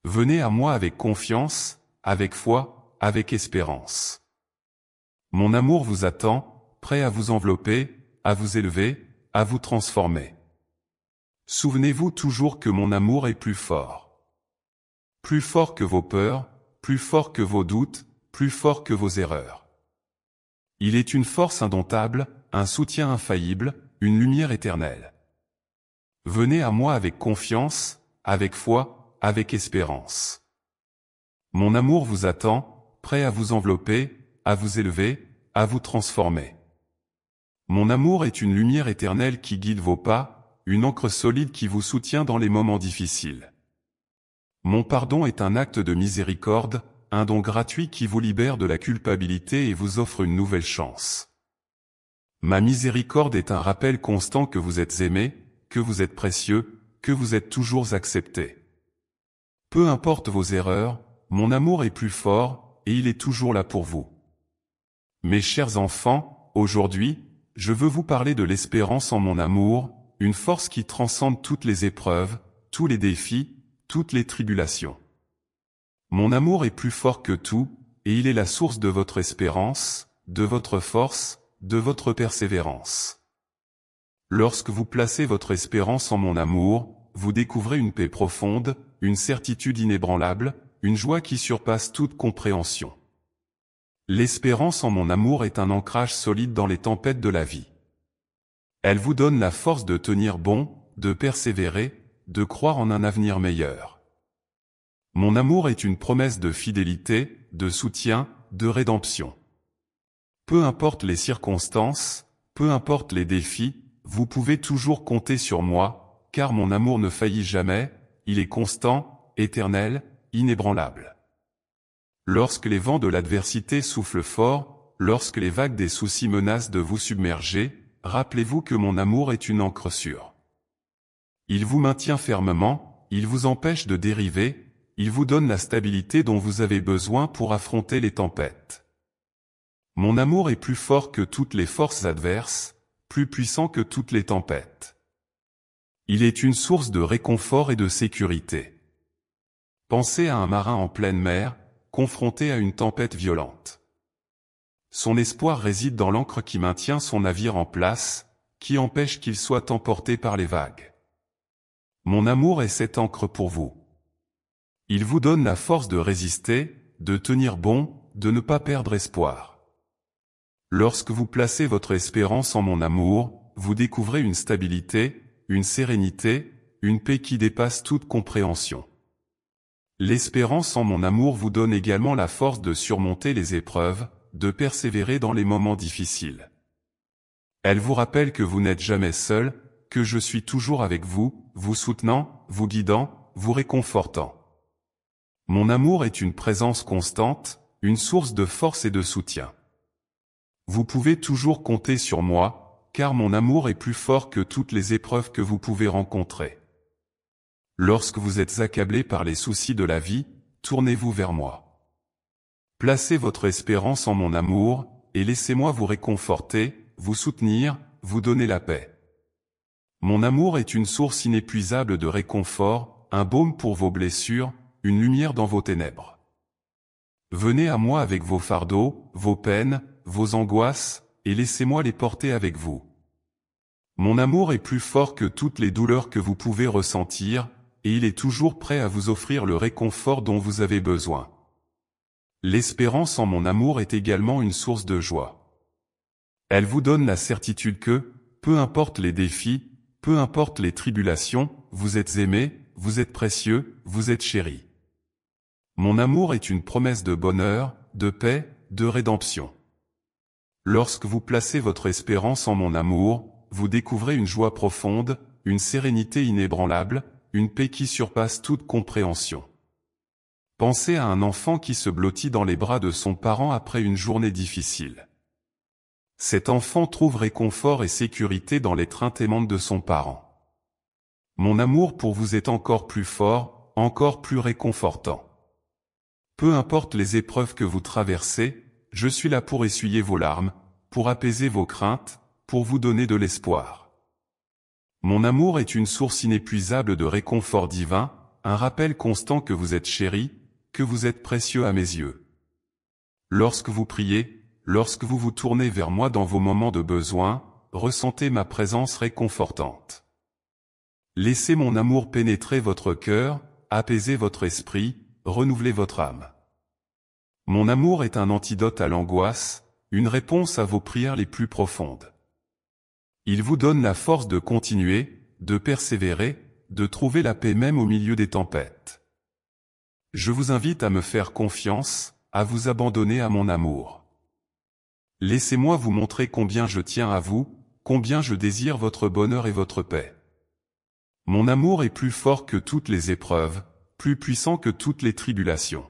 Venez à moi avec confiance, avec foi, avec espérance. Mon amour vous attend, prêt à vous envelopper, à vous élever, à vous transformer. Souvenez-vous toujours que mon amour est plus fort. Plus fort que vos peurs, plus fort que vos doutes, plus fort que vos erreurs. Il est une force indomptable, un soutien infaillible, une lumière éternelle. Venez à moi avec confiance, avec foi, avec espérance. Mon amour vous attend, prêt à vous envelopper, à vous élever, à vous transformer. Mon amour est une lumière éternelle qui guide vos pas, une encre solide qui vous soutient dans les moments difficiles. Mon pardon est un acte de miséricorde, un don gratuit qui vous libère de la culpabilité et vous offre une nouvelle chance. Ma miséricorde est un rappel constant que vous êtes aimé, que vous êtes précieux, que vous êtes toujours accepté. Peu importe vos erreurs, mon amour est plus fort, et il est toujours là pour vous. Mes chers enfants, aujourd'hui, je veux vous parler de l'espérance en mon amour, une force qui transcende toutes les épreuves, tous les défis, toutes les tribulations. Mon amour est plus fort que tout, et il est la source de votre espérance, de votre force, de votre persévérance. Lorsque vous placez votre espérance en mon amour, vous découvrez une paix profonde, une certitude inébranlable, une joie qui surpasse toute compréhension. L'espérance en mon amour est un ancrage solide dans les tempêtes de la vie. Elle vous donne la force de tenir bon, de persévérer, de croire en un avenir meilleur. Mon amour est une promesse de fidélité, de soutien, de rédemption. Peu importe les circonstances, peu importe les défis, vous pouvez toujours compter sur moi, car mon amour ne faillit jamais, il est constant, éternel, inébranlable. Lorsque les vents de l'adversité soufflent fort, lorsque les vagues des soucis menacent de vous submerger, rappelez-vous que mon amour est une ancre sûre. Il vous maintient fermement, il vous empêche de dériver, il vous donne la stabilité dont vous avez besoin pour affronter les tempêtes. Mon amour est plus fort que toutes les forces adverses, plus puissant que toutes les tempêtes. Il est une source de réconfort et de sécurité. Pensez à un marin en pleine mer, confronté à une tempête violente. Son espoir réside dans l'ancre qui maintient son navire en place, qui empêche qu'il soit emporté par les vagues. Mon amour est cette ancre pour vous. Il vous donne la force de résister, de tenir bon, de ne pas perdre espoir. Lorsque vous placez votre espérance en mon amour, vous découvrez une stabilité, une sérénité, une paix qui dépasse toute compréhension. L'espérance en mon amour vous donne également la force de surmonter les épreuves, de persévérer dans les moments difficiles. Elle vous rappelle que vous n'êtes jamais seul, que je suis toujours avec vous, vous soutenant, vous guidant, vous réconfortant. Mon amour est une présence constante, une source de force et de soutien. Vous pouvez toujours compter sur moi, car mon amour est plus fort que toutes les épreuves que vous pouvez rencontrer. Lorsque vous êtes accablé par les soucis de la vie, tournez-vous vers moi. Placez votre espérance en mon amour, et laissez-moi vous réconforter, vous soutenir, vous donner la paix. Mon amour est une source inépuisable de réconfort, un baume pour vos blessures, une lumière dans vos ténèbres. Venez à moi avec vos fardeaux, vos peines, vos angoisses, et laissez-moi les porter avec vous. Mon amour est plus fort que toutes les douleurs que vous pouvez ressentir, et il est toujours prêt à vous offrir le réconfort dont vous avez besoin. L'espérance en mon amour est également une source de joie. Elle vous donne la certitude que, peu importe les défis, peu importe les tribulations, vous êtes aimé, vous êtes précieux, vous êtes chéri. Mon amour est une promesse de bonheur, de paix, de rédemption. Lorsque vous placez votre espérance en mon amour, vous découvrez une joie profonde, une sérénité inébranlable, une paix qui surpasse toute compréhension. Pensez à un enfant qui se blottit dans les bras de son parent après une journée difficile. Cet enfant trouve réconfort et sécurité dans l'étreinte aimante de son parent. Mon amour pour vous est encore plus fort, encore plus réconfortant. Peu importe les épreuves que vous traversez, je suis là pour essuyer vos larmes, pour apaiser vos craintes, pour vous donner de l'espoir. Mon amour est une source inépuisable de réconfort divin, un rappel constant que vous êtes chéri, que vous êtes précieux à mes yeux. Lorsque vous priez, lorsque vous vous tournez vers moi dans vos moments de besoin, ressentez ma présence réconfortante. Laissez mon amour pénétrer votre cœur, apaiser votre esprit, renouveler votre âme. Mon amour est un antidote à l'angoisse, une réponse à vos prières les plus profondes. Il vous donne la force de continuer, de persévérer, de trouver la paix même au milieu des tempêtes. Je vous invite à me faire confiance, à vous abandonner à mon amour. Laissez-moi vous montrer combien je tiens à vous, combien je désire votre bonheur et votre paix. Mon amour est plus fort que toutes les épreuves, plus puissant que toutes les tribulations.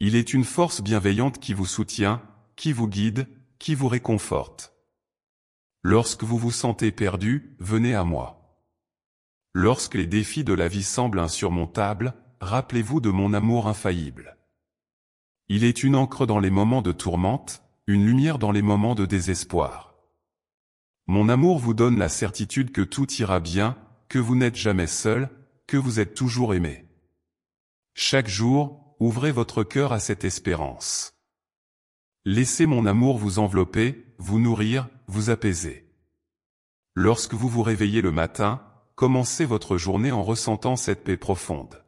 Il est une force bienveillante qui vous soutient, qui vous guide, qui vous réconforte. Lorsque vous vous sentez perdu, venez à moi. Lorsque les défis de la vie semblent insurmontables, rappelez-vous de mon amour infaillible. Il est une ancre dans les moments de tourmente, une lumière dans les moments de désespoir. Mon amour vous donne la certitude que tout ira bien, que vous n'êtes jamais seul, que vous êtes toujours aimé. Chaque jour, ouvrez votre cœur à cette espérance. Laissez mon amour vous envelopper, vous nourrir, vous apaiser. Lorsque vous vous réveillez le matin, commencez votre journée en ressentant cette paix profonde.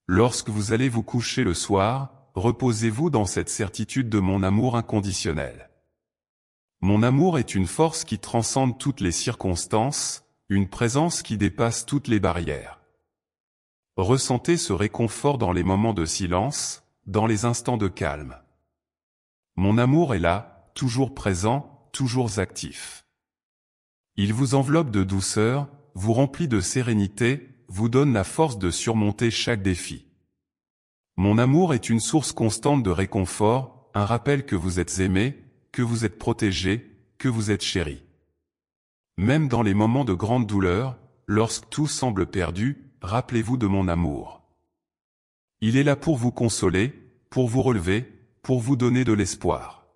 Lorsque vous allez vous coucher le soir, reposez-vous dans cette certitude de mon amour inconditionnel. Mon amour est une force qui transcende toutes les circonstances, une présence qui dépasse toutes les barrières. Ressentez ce réconfort dans les moments de silence, dans les instants de calme. Mon amour est là, toujours présent, toujours actif. Il vous enveloppe de douceur, vous remplit de sérénité, vous donne la force de surmonter chaque défi. Mon amour est une source constante de réconfort, un rappel que vous êtes aimé, que vous êtes protégé, que vous êtes chéri. Même dans les moments de grande douleur, lorsque tout semble perdu, rappelez-vous de mon amour. Il est là pour vous consoler, pour vous relever, pour vous donner de l'espoir.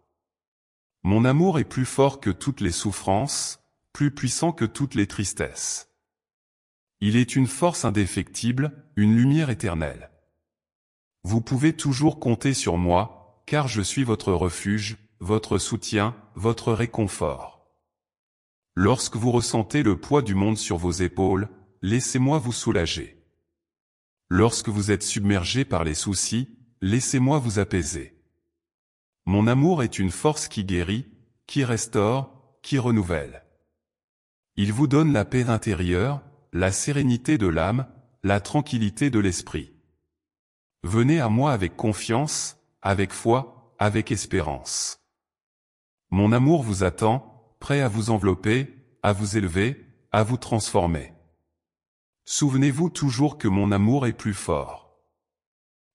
Mon amour est plus fort que toutes les souffrances, plus puissant que toutes les tristesses. Il est une force indéfectible, une lumière éternelle. Vous pouvez toujours compter sur moi, car je suis votre refuge, votre soutien, votre réconfort. Lorsque vous ressentez le poids du monde sur vos épaules, laissez-moi vous soulager. Lorsque vous êtes submergé par les soucis, laissez-moi vous apaiser. Mon amour est une force qui guérit, qui restaure, qui renouvelle. Il vous donne la paix intérieure, la sérénité de l'âme, la tranquillité de l'esprit. Venez à moi avec confiance, avec foi, avec espérance. Mon amour vous attend, prêt à vous envelopper, à vous élever, à vous transformer. Souvenez-vous toujours que mon amour est plus fort.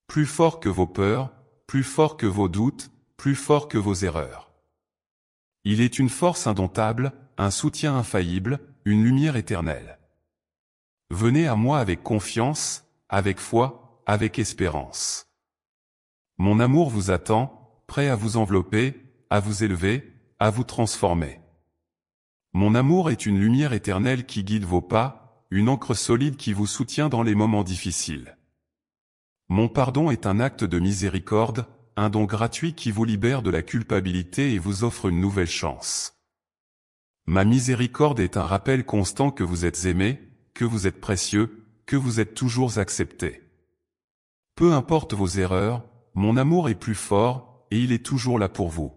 Plus fort que vos peurs, plus fort que vos doutes, plus fort que vos erreurs. Il est une force indomptable, un soutien infaillible, une lumière éternelle. Venez à moi avec confiance, avec foi, avec espérance. Mon amour vous attend, prêt à vous envelopper, à vous élever, à vous transformer. Mon amour est une lumière éternelle qui guide vos pas, une encre solide qui vous soutient dans les moments difficiles. Mon pardon est un acte de miséricorde, un don gratuit qui vous libère de la culpabilité et vous offre une nouvelle chance. Ma miséricorde est un rappel constant que vous êtes aimé, que vous êtes précieux, que vous êtes toujours accepté. Peu importe vos erreurs, mon amour est plus fort, et il est toujours là pour vous.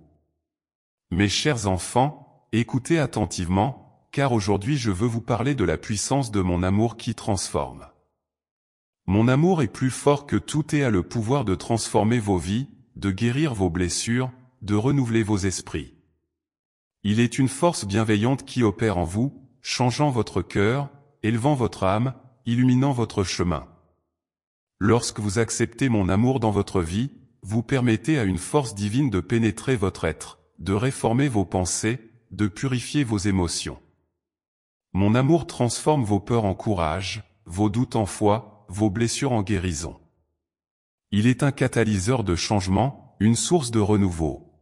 Mes chers enfants, écoutez attentivement, car aujourd'hui je veux vous parler de la puissance de mon amour qui transforme. Mon amour est plus fort que tout et a le pouvoir de transformer vos vies, de guérir vos blessures, de renouveler vos esprits. Il est une force bienveillante qui opère en vous, changeant votre cœur, élevant votre âme, illuminant votre chemin. Lorsque vous acceptez mon amour dans votre vie, vous permettez à une force divine de pénétrer votre être, de réformer vos pensées, de purifier vos émotions. Mon amour transforme vos peurs en courage, vos doutes en foi, vos blessures en guérison. Il est un catalyseur de changement, une source de renouveau.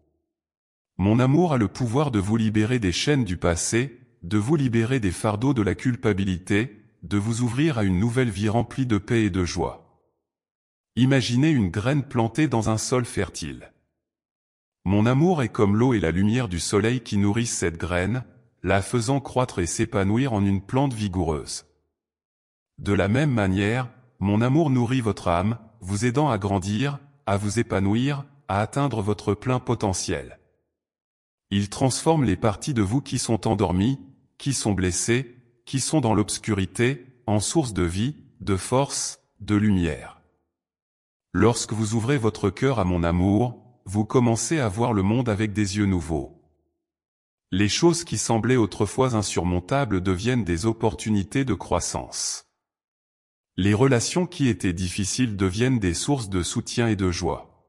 Mon amour a le pouvoir de vous libérer des chaînes du passé, de vous libérer des fardeaux de la culpabilité, de vous ouvrir à une nouvelle vie remplie de paix et de joie. Imaginez une graine plantée dans un sol fertile. Mon amour est comme l'eau et la lumière du soleil qui nourrissent cette graine, la faisant croître et s'épanouir en une plante vigoureuse. De la même manière, mon amour nourrit votre âme, vous aidant à grandir, à vous épanouir, à atteindre votre plein potentiel. Il transforme les parties de vous qui sont endormies, qui sont blessées, qui sont dans l'obscurité, en source de vie, de force, de lumière. Lorsque vous ouvrez votre cœur à mon amour, vous commencez à voir le monde avec des yeux nouveaux. Les choses qui semblaient autrefois insurmontables deviennent des opportunités de croissance. Les relations qui étaient difficiles deviennent des sources de soutien et de joie.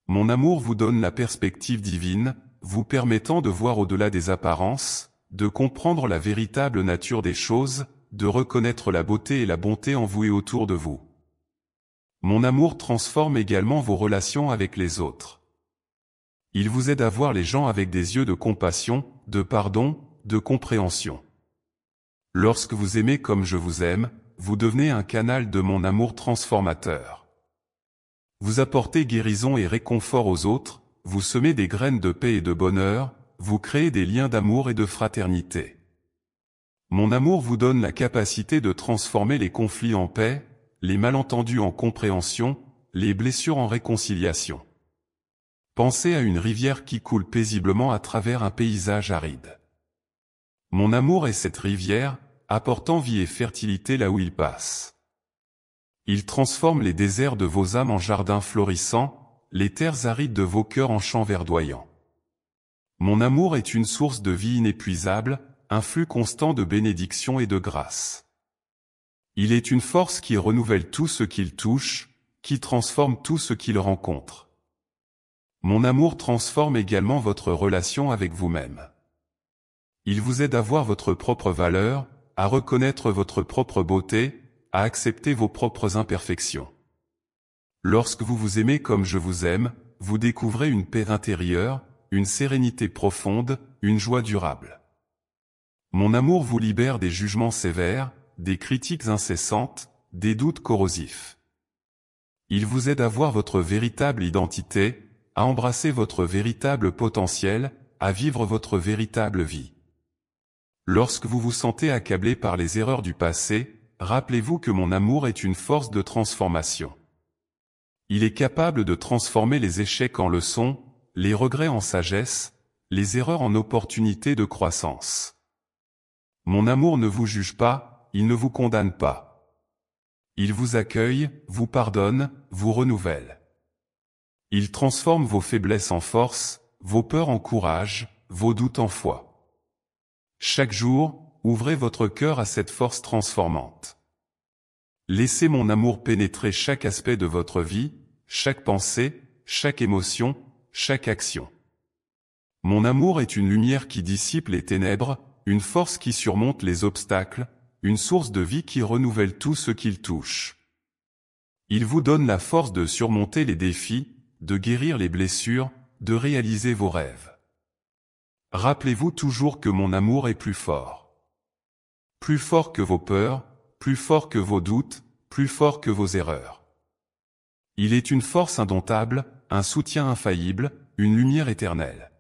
Mon amour vous donne la perspective divine, vous permettant de voir au-delà des apparences, de comprendre la véritable nature des choses, de reconnaître la beauté et la bonté en vous et autour de vous. Mon amour transforme également vos relations avec les autres. Il vous aide à voir les gens avec des yeux de compassion, de pardon, de compréhension. Lorsque vous aimez comme je vous aime, vous devenez un canal de mon amour transformateur. Vous apportez guérison et réconfort aux autres, vous semez des graines de paix et de bonheur, vous créez des liens d'amour et de fraternité. Mon amour vous donne la capacité de transformer les conflits en paix, les malentendus en compréhension, les blessures en réconciliation. Pensez à une rivière qui coule paisiblement à travers un paysage aride. Mon amour est cette rivière, apportant vie et fertilité là où il passe. Il transforme les déserts de vos âmes en jardins florissants, les terres arides de vos cœurs en champs verdoyants. Mon amour est une source de vie inépuisable, un flux constant de bénédictions et de grâce. Il est une force qui renouvelle tout ce qu'il touche, qui transforme tout ce qu'il rencontre. Mon amour transforme également votre relation avec vous-même. Il vous aide à voir votre propre valeur, à reconnaître votre propre beauté, à accepter vos propres imperfections. Lorsque vous vous aimez comme je vous aime, vous découvrez une paix intérieure, une sérénité profonde, une joie durable. Mon amour vous libère des jugements sévères, des critiques incessantes, des doutes corrosifs. Il vous aide à voir votre véritable identité, à embrasser votre véritable potentiel, à vivre votre véritable vie. Lorsque vous vous sentez accablé par les erreurs du passé, rappelez-vous que mon amour est une force de transformation. Il est capable de transformer les échecs en leçons, les regrets en sagesse, les erreurs en opportunités de croissance. Mon amour ne vous juge pas, il ne vous condamne pas. Il vous accueille, vous pardonne, vous renouvelle. Il transforme vos faiblesses en force, vos peurs en courage, vos doutes en foi. Chaque jour, ouvrez votre cœur à cette force transformante. Laissez mon amour pénétrer chaque aspect de votre vie, chaque pensée, chaque émotion, chaque action. Mon amour est une lumière qui dissipe les ténèbres, une force qui surmonte les obstacles, une source de vie qui renouvelle tout ce qu'il touche. Il vous donne la force de surmonter les défis, de guérir les blessures, de réaliser vos rêves. Rappelez-vous toujours que mon amour est plus fort. Plus fort que vos peurs, plus fort que vos doutes, plus fort que vos erreurs. Il est une force indomptable, un soutien infaillible, une lumière éternelle.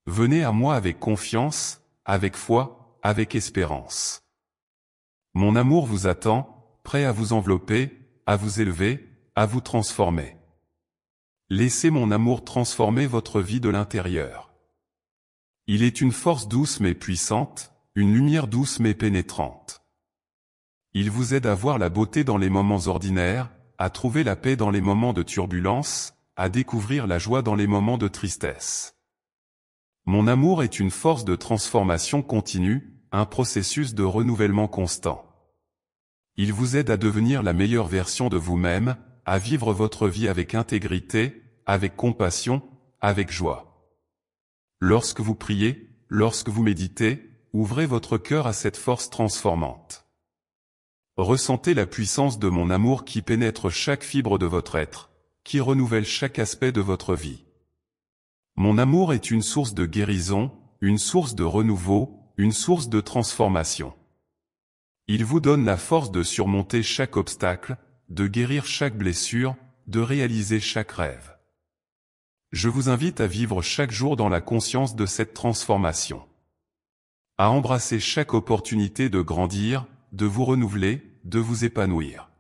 Venez à moi avec confiance, avec foi, avec espérance. Mon amour vous attend, prêt à vous envelopper, à vous élever, à vous transformer. Laissez mon amour transformer votre vie de l'intérieur. Il est une force douce mais puissante, une lumière douce mais pénétrante. Il vous aide à voir la beauté dans les moments ordinaires, à trouver la paix dans les moments de turbulence, à découvrir la joie dans les moments de tristesse. Mon amour est une force de transformation continue, un processus de renouvellement constant. Il vous aide à devenir la meilleure version de vous-même, à vivre votre vie avec intégrité, avec compassion, avec joie. Lorsque vous priez, lorsque vous méditez, ouvrez votre cœur à cette force transformante. Ressentez la puissance de mon amour qui pénètre chaque fibre de votre être, qui renouvelle chaque aspect de votre vie. Mon amour est une source de guérison, une source de renouveau, une source de transformation. Il vous donne la force de surmonter chaque obstacle, de guérir chaque blessure, de réaliser chaque rêve. Je vous invite à vivre chaque jour dans la conscience de cette transformation. À embrasser chaque opportunité de grandir, de vous renouveler, de vous épanouir.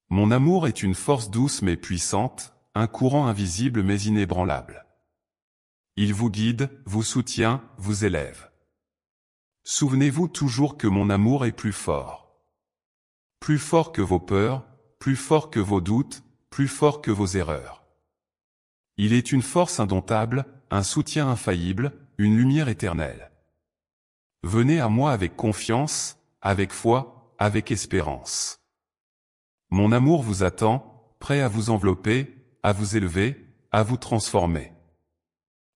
Mon amour est une force douce mais puissante, un courant invisible mais inébranlable. Il vous guide, vous soutient, vous élève. Souvenez-vous toujours que mon amour est plus fort. Plus fort que vos peurs, plus fort que vos doutes, plus fort que vos erreurs. Il est une force indomptable, un soutien infaillible, une lumière éternelle. Venez à moi avec confiance, avec foi, avec espérance. Mon amour vous attend, prêt à vous envelopper, à vous élever, à vous transformer.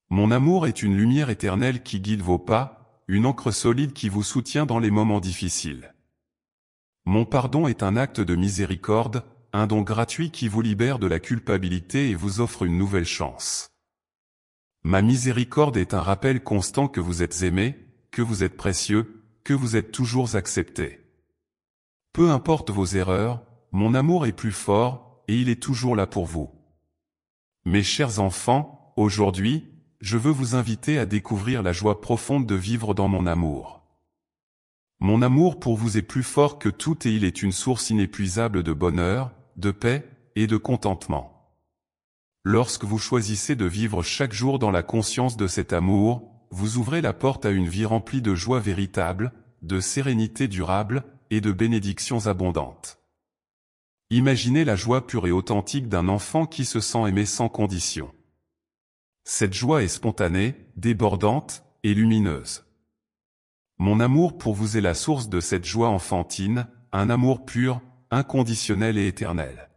Mon amour est une lumière éternelle qui guide vos pas, une encre solide qui vous soutient dans les moments difficiles. Mon pardon est un acte de miséricorde, un don gratuit qui vous libère de la culpabilité et vous offre une nouvelle chance. Ma miséricorde est un rappel constant que vous êtes aimé, que vous êtes précieux, que vous êtes toujours accepté. Peu importe vos erreurs, mon amour est plus fort, et il est toujours là pour vous. Mes chers enfants, aujourd'hui, je veux vous inviter à découvrir la joie profonde de vivre dans mon amour. Mon amour pour vous est plus fort que tout et il est une source inépuisable de bonheur, de paix et de contentement. Lorsque vous choisissez de vivre chaque jour dans la conscience de cet amour, vous ouvrez la porte à une vie remplie de joie véritable, de sérénité durable, et de bénédictions abondantes. Imaginez la joie pure et authentique d'un enfant qui se sent aimé sans condition. Cette joie est spontanée, débordante, et lumineuse. Mon amour pour vous est la source de cette joie enfantine, un amour pur, inconditionnel et éternel.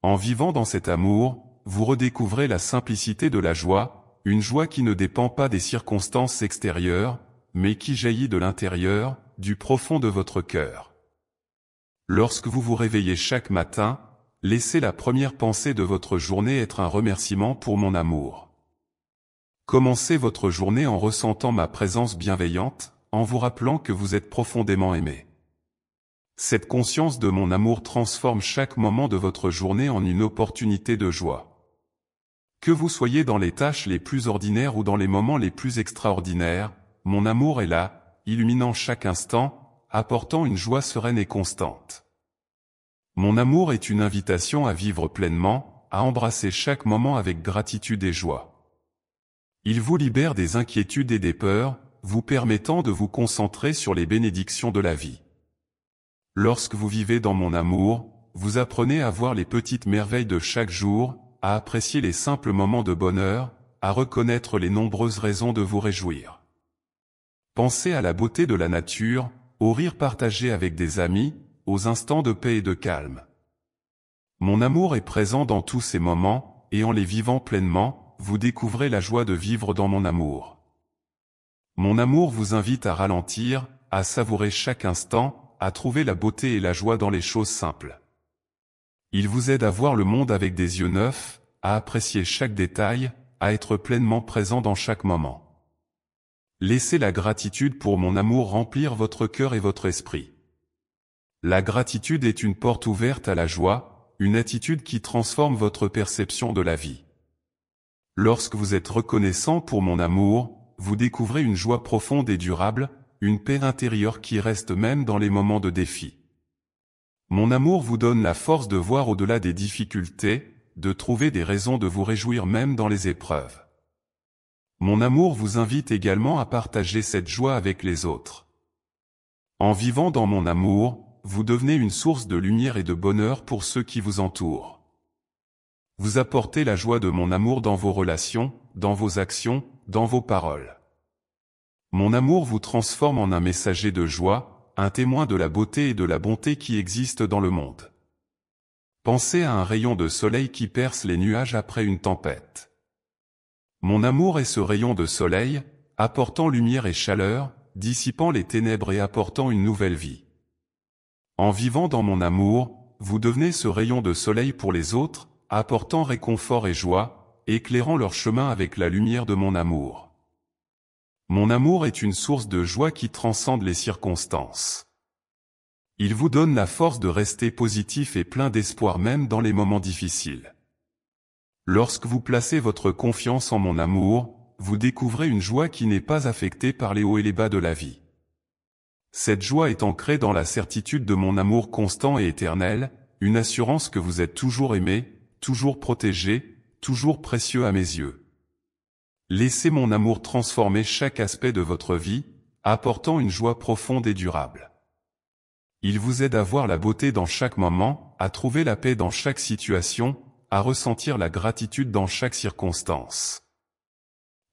En vivant dans cet amour, vous redécouvrez la simplicité de la joie, une joie qui ne dépend pas des circonstances extérieures, mais qui jaillit de l'intérieur, du profond de votre cœur. Lorsque vous vous réveillez chaque matin, laissez la première pensée de votre journée être un remerciement pour mon amour. Commencez votre journée en ressentant ma présence bienveillante, en vous rappelant que vous êtes profondément aimé. Cette conscience de mon amour transforme chaque moment de votre journée en une opportunité de joie. Que vous soyez dans les tâches les plus ordinaires ou dans les moments les plus extraordinaires, mon amour est là, illuminant chaque instant, apportant une joie sereine et constante. Mon amour est une invitation à vivre pleinement, à embrasser chaque moment avec gratitude et joie. Il vous libère des inquiétudes et des peurs, vous permettant de vous concentrer sur les bénédictions de la vie. Lorsque vous vivez dans mon amour, vous apprenez à voir les petites merveilles de chaque jour, à apprécier les simples moments de bonheur, à reconnaître les nombreuses raisons de vous réjouir. Pensez à la beauté de la nature, aux rires partagés avec des amis, aux instants de paix et de calme. Mon amour est présent dans tous ces moments, et en les vivant pleinement, vous découvrez la joie de vivre dans mon amour. Mon amour vous invite à ralentir, à savourer chaque instant, à trouver la beauté et la joie dans les choses simples. Il vous aide à voir le monde avec des yeux neufs, à apprécier chaque détail, à être pleinement présent dans chaque moment. Laissez la gratitude pour mon amour remplir votre cœur et votre esprit. La gratitude est une porte ouverte à la joie, une attitude qui transforme votre perception de la vie. Lorsque vous êtes reconnaissant pour mon amour, vous découvrez une joie profonde et durable, une paix intérieure qui reste même dans les moments de défi. Mon amour vous donne la force de voir au-delà des difficultés, de trouver des raisons de vous réjouir même dans les épreuves. Mon amour vous invite également à partager cette joie avec les autres. En vivant dans mon amour, vous devenez une source de lumière et de bonheur pour ceux qui vous entourent. Vous apportez la joie de mon amour dans vos relations, dans vos actions, dans vos paroles. Mon amour vous transforme en un messager de joie, un témoin de la beauté et de la bonté qui existent dans le monde. Pensez à un rayon de soleil qui perce les nuages après une tempête. Mon amour est ce rayon de soleil, apportant lumière et chaleur, dissipant les ténèbres et apportant une nouvelle vie. En vivant dans mon amour, vous devenez ce rayon de soleil pour les autres, apportant réconfort et joie, éclairant leur chemin avec la lumière de mon amour. Mon amour est une source de joie qui transcende les circonstances. Il vous donne la force de rester positif et plein d'espoir même dans les moments difficiles. Lorsque vous placez votre confiance en mon amour, vous découvrez une joie qui n'est pas affectée par les hauts et les bas de la vie. Cette joie est ancrée dans la certitude de mon amour constant et éternel, une assurance que vous êtes toujours aimé, toujours protégé, toujours précieux à mes yeux. Laissez mon amour transformer chaque aspect de votre vie, apportant une joie profonde et durable. Il vous aide à voir la beauté dans chaque moment, à trouver la paix dans chaque situation, à ressentir la gratitude dans chaque circonstance.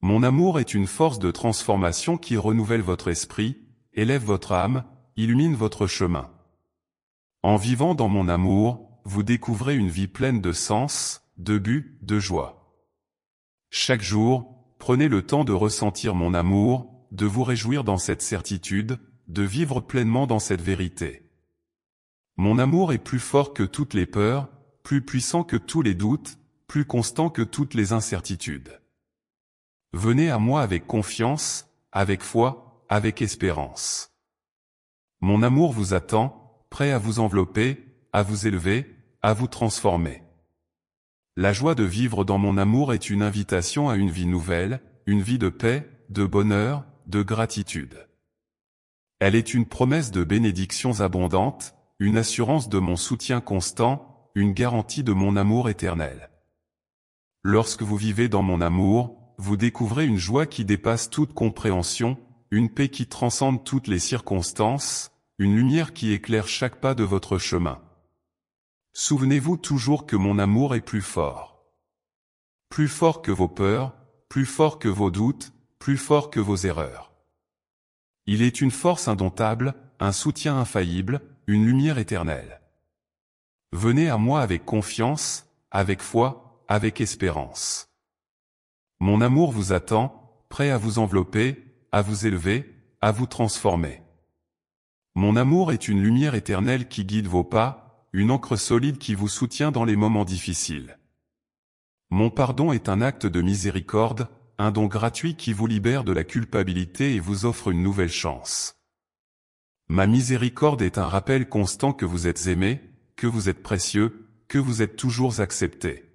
Mon amour est une force de transformation qui renouvelle votre esprit, élève votre âme, illumine votre chemin. En vivant dans mon amour, vous découvrez une vie pleine de sens, de but, de joie. Chaque jour, prenez le temps de ressentir mon amour, de vous réjouir dans cette certitude, de vivre pleinement dans cette vérité. Mon amour est plus fort que toutes les peurs, plus puissant que tous les doutes, plus constant que toutes les incertitudes. Venez à moi avec confiance, avec foi, avec espérance. Mon amour vous attend, prêt à vous envelopper, à vous élever, à vous transformer. La joie de vivre dans mon amour est une invitation à une vie nouvelle, une vie de paix, de bonheur, de gratitude. Elle est une promesse de bénédictions abondantes, une assurance de mon soutien constant, une garantie de mon amour éternel. Lorsque vous vivez dans mon amour, vous découvrez une joie qui dépasse toute compréhension, une paix qui transcende toutes les circonstances, une lumière qui éclaire chaque pas de votre chemin. Souvenez-vous toujours que mon amour est plus fort. Plus fort que vos peurs, plus fort que vos doutes, plus fort que vos erreurs. Il est une force indomptable, un soutien infaillible, une lumière éternelle. Venez à moi avec confiance, avec foi, avec espérance. Mon amour vous attend, prêt à vous envelopper, à vous élever, à vous transformer. Mon amour est une lumière éternelle qui guide vos pas, une encre solide qui vous soutient dans les moments difficiles. Mon pardon est un acte de miséricorde, un don gratuit qui vous libère de la culpabilité et vous offre une nouvelle chance. Ma miséricorde est un rappel constant que vous êtes aimé, que vous êtes précieux, que vous êtes toujours accepté.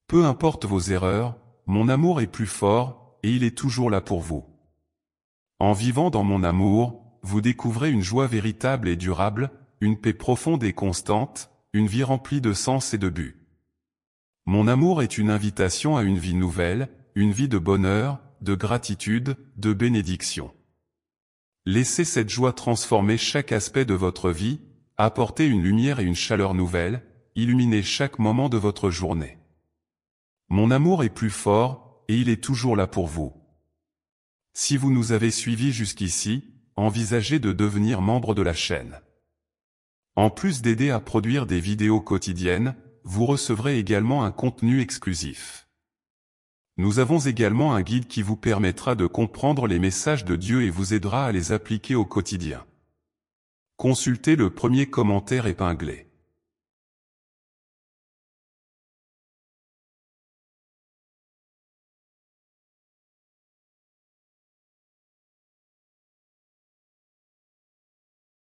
Peu importe vos erreurs, mon amour est plus fort, et il est toujours là pour vous. En vivant dans mon amour, vous découvrez une joie véritable et durable, une paix profonde et constante, une vie remplie de sens et de but. Mon amour est une invitation à une vie nouvelle, une vie de bonheur, de gratitude, de bénédiction. Laissez cette joie transformer chaque aspect de votre vie, apporter une lumière et une chaleur nouvelle, illuminer chaque moment de votre journée. Mon amour est plus fort, et il est toujours là pour vous. Si vous nous avez suivis jusqu'ici, envisagez de devenir membre de la chaîne. En plus d'aider à produire des vidéos quotidiennes, vous recevrez également un contenu exclusif. Nous avons également un guide qui vous permettra de comprendre les messages de Dieu et vous aidera à les appliquer au quotidien. Consultez le premier commentaire épinglé.